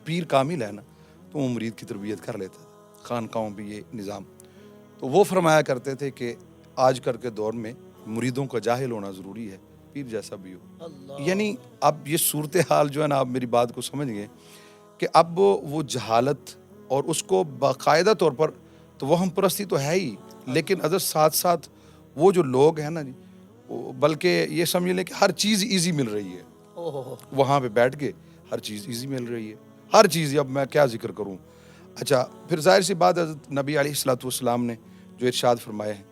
پیر کامل ہے نا تو وہ مرید کی تربیت کر لیتا تھا، خانقاہوں پہ یہ نظام۔ تو وہ فرمایا کرتے تھے کہ آج کل کے دور میں مریدوں کا جاہل ہونا ضروری ہے، پیر جیسا بھی ہو۔ یعنی اب یہ صورتحال جو ہے نا، آپ میری بات کو سمجھ گئے کہ اب وہ جہالت اور اس کو باقاعدہ طور پر تو وہ ہم پرستی تو ہے ہی، لیکن اگر ساتھ ساتھ وہ جو لوگ ہیں نا جی، بلکہ یہ سمجھ لیں کہ ہر چیز ایزی مل رہی ہے، وہاں پہ بیٹھ کے ہر چیز ایزی مل رہی ہے، ہر چیز۔ اب میں کیا ذکر کروں؟ اچھا، پھر ظاہر سی بات حضرت نبی علیہ السلام نے جو ارشاد فرمائے ہیں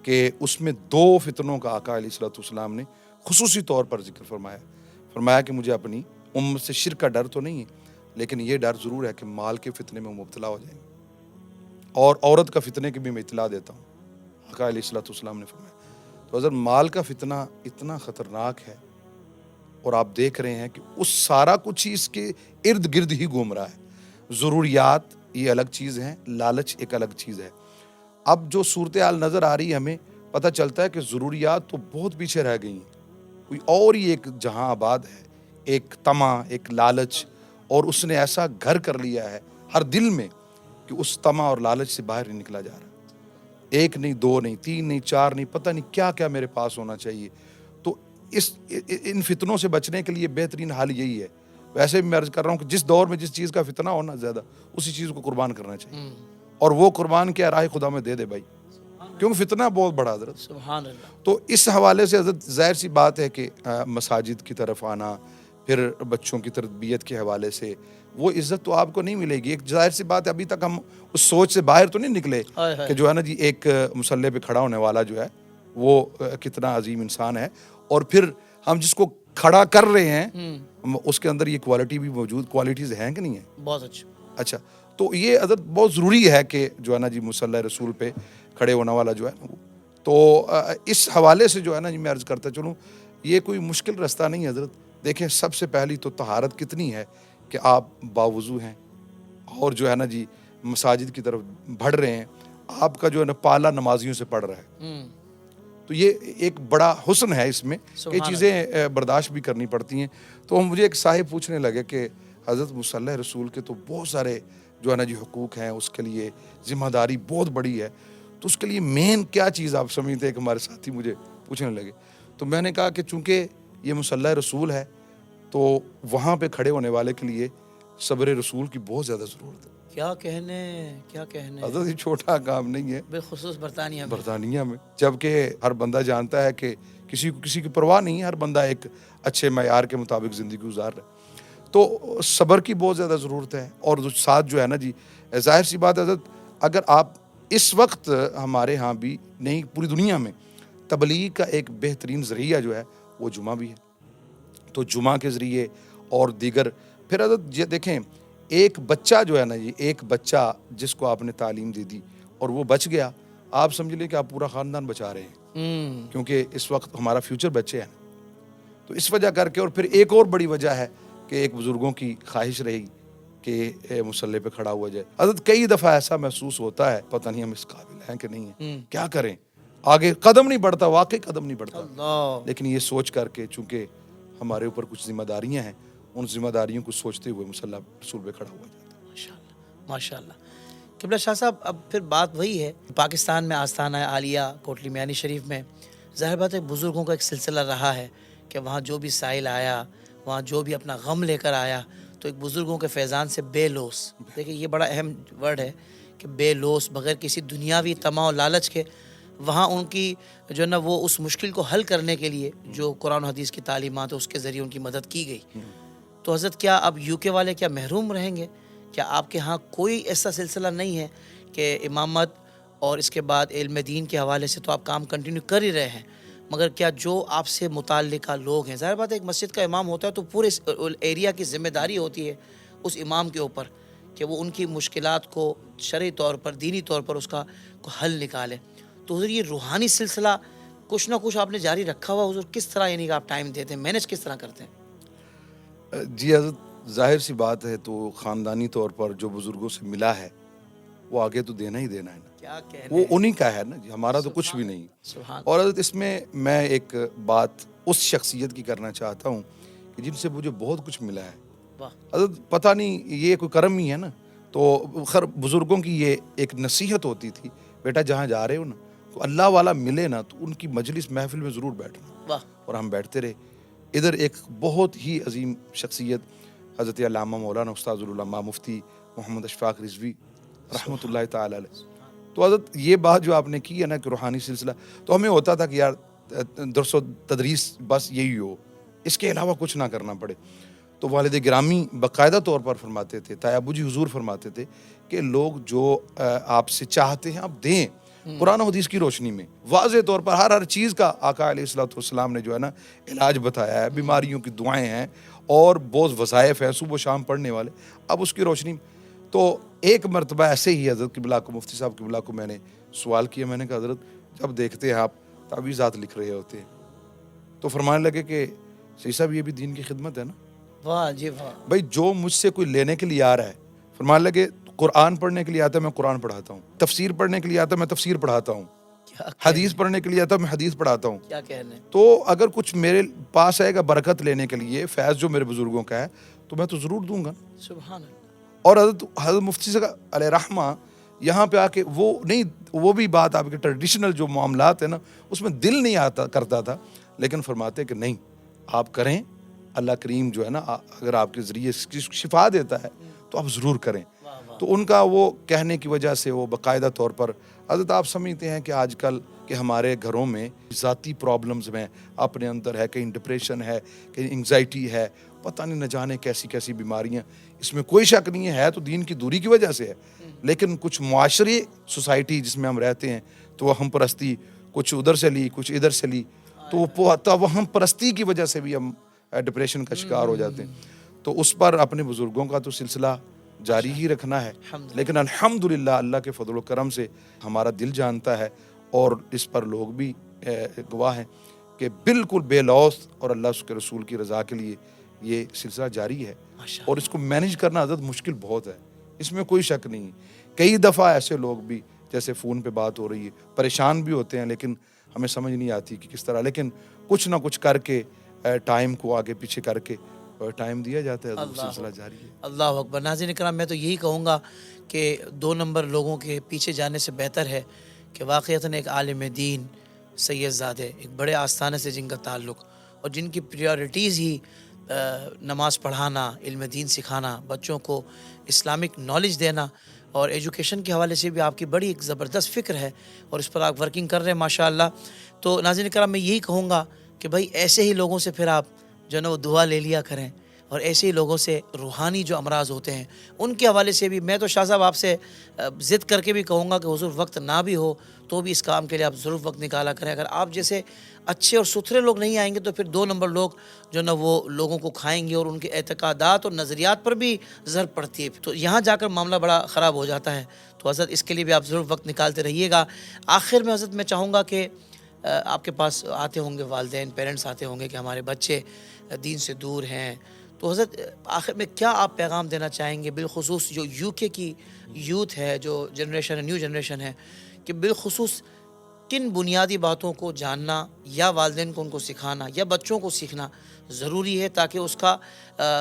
کہ اس میں دو فتنوں کا آقا علیہ السلام نے خصوصی طور پر ذکر فرمایا کہ مجھے اپنی امت سے شرک کا ڈر تو نہیں ہے، لیکن یہ ڈر ضرور ہے کہ مال کے فتنے میں مبتلا ہو جائیں گے، اور عورت کا فتنے کی بھی میں اطلاع دیتا ہوں، آقا علیہ السلام نے فرمایا۔ تو حضرت مال کا فتنہ اتنا خطرناک ہے، اور آپ دیکھ رہے ہیں کہ اس سارا کچھ ہی اس کے ارد گرد ہی گھوم رہا ہے۔ ضروریات یہ الگ چیز ہیں، لالچ ایک الگ چیز ہے۔ اب جو صورتحال نظر آ رہی ہے، ہمیں پتہ چلتا ہے کہ ضروریات تو بہت پیچھے رہ گئی ہیں، کوئی اور ہی ایک جہاں آباد ہے، ایک طمع، ایک لالچ، اور اس نے ایسا گھر کر لیا ہے ہر دل میں کہ اس طمع اور لالچ سے باہر نہیں نکلا جا رہا. ایک نہیں، دو نہیں، تین نہیں، چار نہیں، پتہ نہیں کیا کیا میرے پاس ہونا چاہیے. تو ان فتنوں سے بچنے کے لیے بہترین حال یہی ہے. ویسے بھی میں عرض کر رہا ہوں کہ جس دور میں جس چیز کا فتنہ ہونا زیادہ، اسی چیز کو قربان کرنا چاہیے. اور وہ قربان کیا راہ خدا میں دے دے بھائی، کیونکہ فتنہ بہت بڑا حضرت. سبحان اللہ. تو اس حوالے سے حضرت ظاہر سی بات ہے کہ مساجد کی طرف آنا، پھر بچوں کی تربیت کے حوالے سے وہ عزت تو آپ کو نہیں ملے گی. ایک ظاہر سی بات ہے، ابھی تک ہم اس سوچ سے باہر تو نہیں نکلے کہ جو ہے نا جی ایک مصلی پہ کھڑا ہونے والا جو ہے وہ کتنا عظیم انسان ہے، اور پھر ہم جس کو کھڑا کر رہے ہیں اس کے اندر یہ کوالٹی بھی موجود، کوالٹیز ہیں کہ نہیں ہیں. بہت اچھا. اچھا، تو یہ حضرت بہت ضروری ہے کہ جو ہے نا جی مصلی رسول پہ کھڑے ہونے والا جو ہے نا وہ. تو اس حوالے سے جو ہے نا جی میں عرض کرتا چلوں، یہ کوئی مشکل رستہ نہیں ہے حضرت. دیکھیں سب سے پہلی تو طہارت کتنی ہے کہ آپ باوضو ہیں اور جو ہے نا جی مساجد کی طرف بڑھ رہے ہیں. آپ کا جو ہے نا پالا نمازیوں سے پڑھ رہا ہے. تو یہ ایک بڑا حسن ہے اس میں کہ چیزیں برداشت بھی کرنی پڑتی ہیں. تو مجھے ایک صاحب پوچھنے لگے کہ حضرت مصلی رسول کے تو بہت سارے جو ہے نا جی حقوق ہیں، اس کے لیے ذمہ داری بہت بڑی ہے، تو اس کے لیے مین کیا چیز آپ سمجھتے ہیں؟ کہ ہمارے ساتھی مجھے پوچھنے لگے. تو میں نے کہا کہ چونکہ یہ مصلی رسول ہے تو وہاں پہ کھڑے ہونے والے کے لیے صبر رسول کی بہت زیادہ ضرورت ہے. کیا کہنے حضرت یہ چھوٹا کام نہیں ہے، بالخصوص برطانیہ میں. جبکہ ہر بندہ جانتا ہے کہ کسی کی پرواہ نہیں ہے، ہر بندہ ایک اچھے معیار کے مطابق زندگی گزار رہا ہے. تو صبر کی بہت زیادہ ضرورت ہے. اور ساتھ جو ہے نا جی ظاہر سی بات ہے حضرت، اگر آپ اس وقت ہمارے ہاں بھی نہیں پوری دنیا میں تبلیغ کا ایک بہترین ذریعہ جو ہے وہ جمعہ بھی ہے. تو جمعہ کے ذریعے اور دیگر پھر حضرت یہ دیکھیں، ایک بچہ جو ہے نا یہ ایک بچہ جس کو آپ نے تعلیم دے دی اور وہ بچ گیا، آپ سمجھ لیں کہ آپ پورا خاندان بچا رہے ہیں. کیونکہ اس وقت ہمارا فیوچر بچے ہیں. تو اس وجہ کر کے، اور پھر ایک اور بڑی وجہ ہے کہ ایک بزرگوں کی خواہش رہی کہ مصلی پہ کھڑا ہوا جائے. حضرت کئی دفعہ ایسا محسوس ہوتا ہے پتہ نہیں ہم اس قابل ہیں کہ نہیں ہیں، کیا کریں، آگے قدم نہیں بڑھتا، واقعی قدم نہیں بڑھتا. لیکن یہ سوچ کر کے چونکہ ہمارے اوپر کچھ ذمہ داریاں ہیں، ان ذمہ داریوں کو سوچتے ہوئے مصلی رسول پہ کھڑا ہوا جاتا ہے. ماشاءاللہ ماشاءاللہ. قبلہ شاہ صاحب، اب پھر بات وہی ہے، پاکستان میں آستانہ عالیہ کوٹلی میانی شریف میں ظاہر بات ہے بزرگوں کا ایک سلسلہ رہا ہے کہ وہاں جو بھی سائل آیا، وہاں جو بھی اپنا غم لے کر آیا، تو ایک بزرگوں کے فیضان سے بے لوث. دیکھیں یہ بڑا اہم ورڈ ہے کہ بے لوث، بغیر کسی دنیاوی طمع و لالچ کے وہاں ان کی جو ہے نا وہ اس مشکل کو حل کرنے کے لیے جو قرآن و حدیث کی تعلیمات ہے اس کے ذریعے ان کی مدد کی گئی. تو حضرت کیا اب یو کے والے کیا محروم رہیں گے؟ کیا آپ کے ہاں کوئی ایسا سلسلہ نہیں ہے کہ امامت اور اس کے بعد علم دین کے حوالے سے تو آپ کام کنٹینیو کر ہی رہے ہیں، مگر کیا جو آپ سے متعلقہ لوگ ہیں، ظاہر بات ہے ایک مسجد کا امام ہوتا ہے تو پورے ایریا کی ذمہ داری ہوتی ہے اس امام کے اوپر کہ وہ ان کی مشکلات کو شرعی طور پر، دینی طور پر اس کا حل نکالے. تو حضور یہ روحانی سلسلہ کچھ نہ کچھ آپ نے جاری رکھا ہوا حضور، کس طرح یعنی کہ آپ ٹائم دیتے ہیں، مینج کس طرح کرتے ہیں؟ جی حضرت ظاہر سی بات ہے، تو خاندانی طور پر جو بزرگوں سے ملا ہے وہ آگے تو دینا ہی دینا ہے نا. کیا کہنے، وہ انہی کا ہے نا جی، ہمارا تو کچھ بھی نہیں. سبحان. اور حضرت اس میں ایک بات اس شخصیت کی کرنا چاہتا ہوں کہ جن سے مجھے بہت کچھ ملا ہے. واہ. حضرت پتہ نہیں یہ کوئی کرم ہی ہے نا. تو خیر بزرگوں کی یہ ایک نصیحت ہوتی تھی، بیٹا جہاں جا رہے ہو نا تو اللہ والا ملے نا تو ان کی مجلس محفل میں ضرور بیٹھنا. واہ. اور ہم بیٹھتے رہے. ادھر ایک بہت ہی عظیم شخصیت حضرت علامہ مولانا استاذ العلماء مفتی محمد اشفاق رضوی رحمۃ اللہ تعالی علیہ. تو حضرت یہ بات جو آپ نے کی ہے نا کہ روحانی سلسلہ، تو ہمیں ہوتا تھا کہ یار درس و تدریس بس یہی ہو، اس کے علاوہ کچھ نہ کرنا پڑے. تو والد گرامی باقاعدہ طور پر فرماتے تھے، تایا ابو جی حضور فرماتے تھے کہ لوگ جو آپ سے چاہتے ہیں آپ دیں. قرآن و حدیث کی روشنی میں واضح طور پر ہر چیز کا آقا علیہ الصلوۃ والسلام نے جو ہے نا علاج بتایا ہے، بیماریوں کی دعائیں ہیں اور بہت وظائف ہیں صبح و شام پڑھنے والے. اب اس کی روشنی میں تو ایک مرتبہ ایسے ہی حضرت قبلہ کو، مفتی صاحب قبلہ کو میں نے سوال کیا. میں نے کہا حضرت جب دیکھتے ہیں آپ تعویذات لکھ رہے ہوتے ہیں تو فرمانے لگے کہ سید صاحب یہ بھی دین کی خدمت ہے نا. واہ جی واہ. بھائی جو مجھ سے کوئی لینے کے لیے آ رہا ہے، فرمانے لگے قرآن پڑھنے کے لیے آتا ہے میں قرآن پڑھاتا ہوں، تفسیر پڑھنے کے لیے آتا ہے میں تفسیر پڑھاتا ہوں، حدیث پڑھنے کے لیے آتا ہے میں حدیث پڑھاتا ہوں. کیا کہنے. تو اگر کچھ میرے پاس آئے گا برکت لینے کے لیے، فیض جو میرے بزرگوں کا ہے، تو میں تو ضرور دوں گا. سبحان اللہ. اور حضرت مفتی صاحب علیہ رحمہ یہاں پہ آ کے وہ بھی بات آپ کے ٹریڈیشنل جو معاملات ہیں نا اس میں دل نہیں آتا کرتا تھا، لیکن فرماتے کہ نہیں آپ کریں، اللہ کریم جو ہے نا اگر آپ کے ذریعے شفا دیتا ہے تو آپ ضرور کریں. تو ان کا وہ کہنے کی وجہ سے وہ باقاعدہ طور پر حضرت آپ سمجھتے ہیں کہ آج کل کہ ہمارے گھروں میں ذاتی پرابلمز میں اپنے اندر ہے، کہیں ڈپریشن ہے، کہیں انگزائٹی ہے، پتہ نہیں نہ جانے کیسی کیسی بیماریاں. اس میں کوئی شک نہیں ہے تو دین کی دوری کی وجہ سے ہے، لیکن کچھ معاشرے سوسائٹی جس میں ہم رہتے ہیں تو وہ ہم پرستی کچھ ادھر سے لی کچھ ادھر سے لی، تو وہ ہم پرستی کی وجہ سے بھی ہم ڈپریشن کا شکار ہو جاتے ہیں. تو اس پر اپنے بزرگوں کا تو سلسلہ جاری ہی رکھنا ہے، لیکن الحمدللہ اللہ کے فضل و کرم سے ہمارا دل جانتا ہے اور اس پر لوگ بھی گواہ ہیں کہ بالکل بے لوث اور اللہ کے رسول کی رضا کے لیے یہ سلسلہ جاری ہے. اور اس کو مینیج کرنا حضرت مشکل بہت ہے، اس میں کوئی شک نہیں. کئی دفعہ ایسے لوگ بھی جیسے فون پہ بات ہو رہی ہے پریشان بھی ہوتے ہیں، لیکن ہمیں سمجھ نہیں آتی کہ کس طرح، لیکن کچھ نہ کچھ کر کے ٹائم کو آگے پیچھے کر کے ٹائم دیا جاتا ہے. سلسلہ جاری ہے. اللہ اکبر. ناظرین کرام، میں تو یہی کہوں گا کہ 2 نمبر لوگوں کے پیچھے جانے سے بہتر ہے کہ واقعتاً ایک عالم دین سید زادے ایک بڑے آستانے سے جن کا تعلق اور جن کی پریورٹیز ہی نماز پڑھانا، علم دین سکھانا، بچوں کو اسلامک نالج دینا اور ایجوکیشن کے حوالے سے بھی آپ کی بڑی ایک زبردست فکر ہے اور اس پر آپ ورکنگ کر رہے ہیں ماشاء اللہ. تو ناظرین کرام، میں یہی کہوں گا کہ بھائی ایسے ہی لوگوں سے پھر آپ جو ہے نا وہ دعا لے لیا کریں، اور ایسے ہی لوگوں سے روحانی جو امراض ہوتے ہیں ان کے حوالے سے بھی میں تو شاہ صاحب آپ سے ضد کر کے بھی کہوں گا کہ حضور وقت نہ بھی ہو تو بھی اس کام کے لیے آپ ضرور وقت نکالا کریں. اگر آپ جیسے اچھے اور ستھرے لوگ نہیں آئیں گے تو پھر 2 نمبر لوگ جو نا وہ لوگوں کو کھائیں گے اور ان کے اعتقادات اور نظریات پر بھی زر پڑتی ہے، تو یہاں جا کر معاملہ بڑا خراب ہو جاتا ہے. تو حضرت اس کے لیے بھی آپ ضرور وقت نکالتے رہیے گا. آخر میں حضرت میں چاہوں گا کہ آپ کے پاس آتے ہوں گے والدین، پیرنٹس آتے ہوں گے کہ ہمارے بچے دین سے دور ہیں، تو حضرت آخر میں کیا آپ پیغام دینا چاہیں گے بالخصوص جو UK کی یوتھ ہے، جو جنریشن ہے، نیو جنریشن ہے، کہ بالخصوص کن بنیادی باتوں کو جاننا یا والدین کو ان کو سکھانا یا بچوں کو سیکھنا ضروری ہے تاکہ اس کا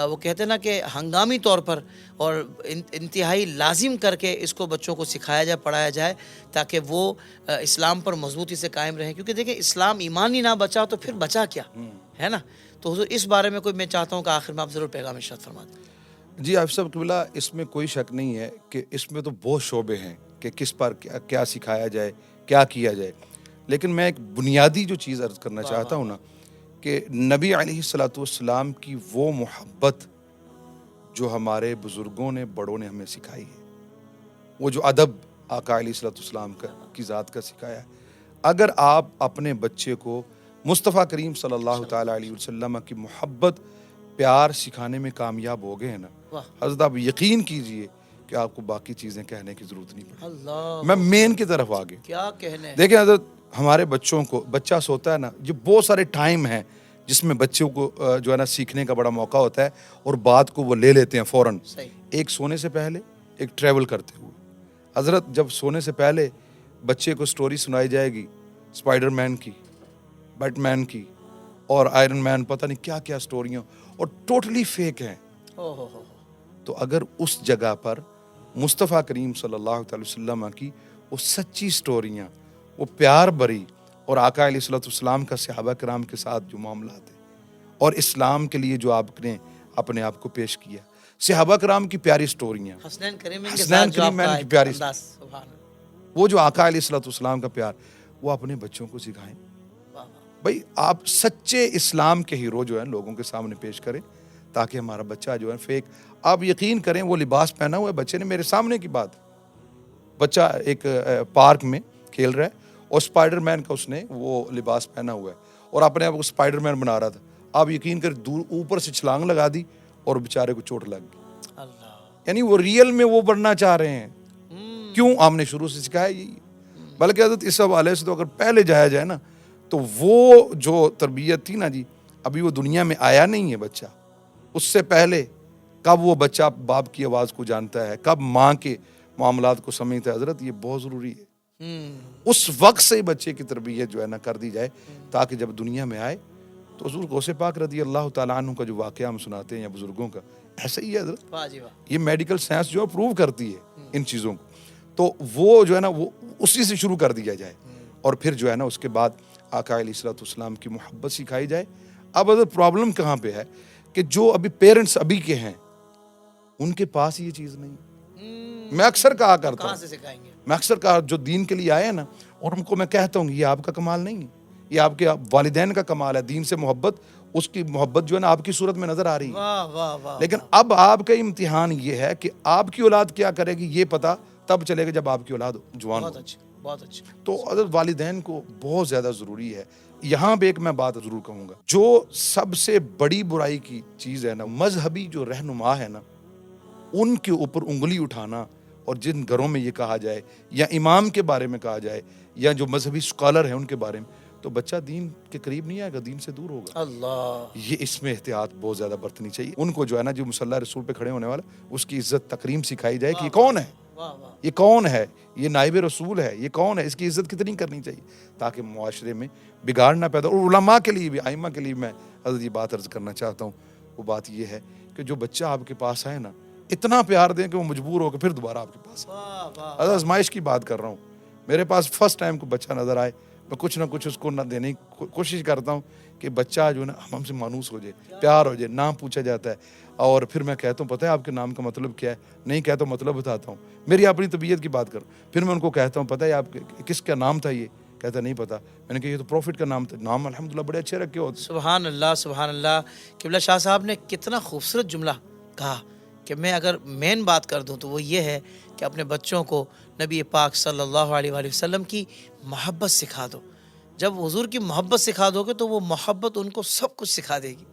وہ کہتے ہیں نا کہ ہنگامی طور پر اور انتہائی لازم کر کے اس کو بچوں کو سکھایا جائے، پڑھایا جائے تاکہ وہ اسلام پر مضبوطی سے قائم رہیں. کیونکہ دیکھیں اسلام ایمان ہی نہ بچا تو پھر بچا کیا ہے نا. تو حضور اس بارے میں کوئی میں چاہتا ہوں کہ آخر میں آپ ضرور پیغام ارشاد فرما دیں. جی آپ صاحب قبلہ، اس میں کوئی شک نہیں ہے کہ اس میں تو بہت شعبے ہیں کہ کس پر کیا سکھایا جائے، کیا کیا جائے، لیکن میں ایک بنیادی جو چیز عرض کرنا چاہتا ہوں نا کہ نبی علیہ الصلوۃ والسلام کی وہ محبت جو ہمارے بزرگوں نے بڑوں نے ہمیں سکھائی ہے، وہ جو ادب آقا علیہ الصلوۃ والسلام کی ذات کا سکھایا ہے، اگر آپ اپنے بچے کو مصطفیٰ کریم صلی اللہ تعالیٰ علیہ وسلم کی محبت پیار سکھانے میں کامیاب ہو گئے ہیں نا، حضرت آپ یقین کیجئے کہ آپ کو باقی چیزیں کہنے کی ضرورت نہیں پڑے. اللہ میں مین کی طرف آگے کیا کہنے. دیکھیں حضرت، ہمارے بچوں کو بچہ سوتا ہے نا، یہ بہت سارے ٹائم ہیں جس میں بچوں کو جو ہے نا سیکھنے کا بڑا موقع ہوتا ہے اور بات کو وہ لے لیتے ہیں فوراً. ایک سونے سے پہلے، ایک ٹریول کرتے ہوئے. حضرت جب سونے سے پہلے بچے کو سٹوری سنائی جائے گی اسپائڈر مین کی، بیٹ مین کی اور آئرن مین، پتہ نہیں کیا کیا سٹوریاں، اور ٹوٹلی فیک ہیں. تو اگر اس جگہ پر مصطفیٰ کریم صلی اللہ علیہ وسلم کی وہ سچی سٹوریاں، وہ پیار بری، اور آقا علیہ الصلوۃ والسلام کا صحابہ کرام کے ساتھ جو معاملات ہیں اور اسلام کے لیے جو آپ نے اپنے آپ کو پیش کیا، صحابہ کرام کی پیاری سٹوریاں، حسنین کریم کی پیاری، وہ جو آقا علیہ الصلوۃ والسلام کا پیار، وہ اپنے بچوں کو سکھائیں. بھائی آپ سچے اسلام کے ہیرو جو ہیں لوگوں کے سامنے پیش کریں تاکہ ہمارا بچہ جو ہے فیک. آپ یقین کریں وہ لباس پہنا ہوا ہے بچے نے، میرے سامنے کی بات، بچہ ایک پارک میں کھیل رہا ہے اور اسپائڈر مین کا اس نے وہ لباس پہنا ہوا ہے اور اپنے آپ کو اسپائڈر مین بنا رہا تھا. آپ یقین کریں دور اوپر سے چھلانگ لگا دی اور بیچارے کو چوٹ لگ گئی. یعنی وہ ریئل میں وہ بننا چاہ رہے ہیں. کیوں؟ ہم نے شروع سے سکھایا یہی. بلکہ حضرت اس حوالے سے تو اگر پہلے جایا جائے نا تو وہ جو تربیت تھی نا جی، ابھی وہ دنیا میں آیا نہیں ہے بچہ، اس سے پہلے کب وہ بچہ باپ کی آواز کو جانتا ہے، کب ماں کے معاملات کو سمجھتا ہے، حضرت یہ بہت ضروری ہے. اس وقت سے بچے کی تربیت جو ہے نا کر دی جائے تاکہ جب دنیا میں آئے تو حضور غوث پاک رضی اللہ تعالیٰ عنہ کا جو واقعہ ہم سناتے ہیں یا بزرگوں کا، ایسا ہی ہے حضرت. واہ جی واہ. یہ میڈیکل سائنس جو ہے پروو کرتی ہے ان چیزوں کو. تو وہ جو ہے نا وہ اسی سے شروع کر دیا جائے اور پھر جو ہے نا اس کے بعد آقا علیہ الصلوۃ والسلام کی محبت سکھائی جائے. اب اگر پرابلم کہاں پہ ہے کہ جو ابھی پیرنٹس ابھی کے ہیں ان کے پاس یہ چیز نہیں. میں اکثر کہا کرتا کہاں ہوں, سے سکھائیں گے؟ میں اکثر کہا جو دین کے لیے آئے ہیں نا اور ان کو میں کہتا ہوں یہ آپ کا کمال نہیں ہے, یہ آپ کے والدین کا کمال ہے. دین سے محبت, اس کی محبت جو ہے نا آپ کی صورت میں نظر آ رہی ہے. واہ واہ واہ. لیکن اب آپ کا امتحان یہ ہے کہ آپ کی اولاد کیا کرے گی یہ پتہ تب چلے گا جب آپ کی اولاد جوان ہو. بہت اچھا بہت اچھا. تو حضرت والدین کو بہت زیادہ ضروری ہے. یہاں پہ ایک میں بات ضرور کہوں گا, جو سب سے بڑی برائی کی چیز ہے نا, مذہبی جو رہنما ہے نا ان کے اوپر انگلی اٹھانا, اور جن گھروں میں یہ کہا جائے یا امام کے بارے میں کہا جائے یا جو مذہبی اسکالر ہیں ان کے بارے میں, تو بچہ دین کے قریب نہیں آئے گا, دین سے دور ہوگا. اللہ. یہ اس میں احتیاط بہت زیادہ برتنی چاہیے. ان کو جو ہے نا جو مصلی رسول پہ کھڑے ہونے والا اس کی عزت تکریم سکھائی جائے کہ یہ کون ہے, واہ واہ. یہ کون ہے, یہ نائب رسول ہے, یہ کون ہے, اس کی عزت کتنی کرنی چاہیے تاکہ معاشرے میں بگاڑ نہ پیدا. اور علماء کے لیے بھی, ائمہ کے لیے میں حضرت یہ بات عرض کرنا چاہتا ہوں. وہ بات یہ ہے کہ جو بچہ آپ کے پاس آئے نا اتنا پیار دیں کہ وہ مجبور ہو کے پھر دوبارہ آپ کے پاس. واہ واہ. حضرت آزمائش کی بات کر رہا ہوں. میرے پاس فرسٹ ٹائم کو بچہ نظر آئے, میں کچھ نہ کچھ اس کو نہ دینے کی کوشش کرتا ہوں کہ بچہ جو ہے نا ہم سے مانوس ہو جائے, پیار ہو جائے. نام پوچھا جاتا ہے اور پھر میں کہتا ہوں پتہ ہے آپ کے نام کا مطلب کیا ہے, نہیں کہتا ہوں مطلب بتاتا ہوں, میری اپنی طبیعت کی بات کروں. پھر میں ان کو کہتا ہوں پتہ ہے آپ کس کا نام تھا, یہ کہتا نہیں پتا. میں نے کہا یہ تو پروفٹ کا نام تھا. نام الحمدللہ بڑے اچھے رکھے ہوتے. سبحان اللہ سبحان اللہ. قبلہ شاہ صاحب نے کتنا خوبصورت جملہ کہا کہ میں اگر مین بات کر دوں تو وہ یہ ہے کہ اپنے بچوں کو نبی پاک صلی اللہ علیہ وآلہ وسلم کی محبت سکھا دو. جب حضور کی محبت سکھا دو گے تو وہ محبت ان کو سب کچھ سکھا دے گی.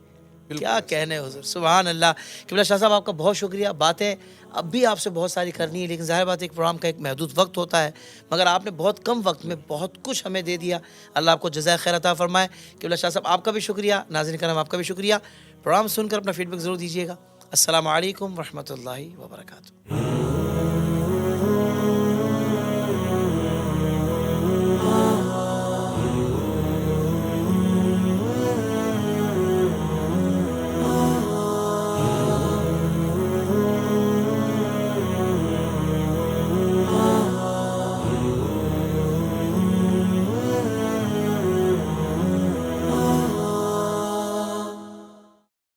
کیا کہنے حضور, سبحان اللہ. قبلہ شاہ صاحب آپ کا بہت شکریہ. باتیں اب بھی آپ سے بہت ساری کرنی ہے لیکن ظاہر بات ہے ایک پروگرام کا ایک محدود وقت ہوتا ہے, مگر آپ نے بہت کم وقت میں بہت کچھ ہمیں دے دیا. اللہ آپ کو جزائے خیر عطا فرمائے. قبلہ شاہ صاحب آپ کا بھی شکریہ. ناظرین کرام آپ کا بھی شکریہ. پروگرام سن کر اپنا فیڈ بیک ضرور دیجیے گا. السلام علیکم ورحمۃ اللہ وبرکاتہ.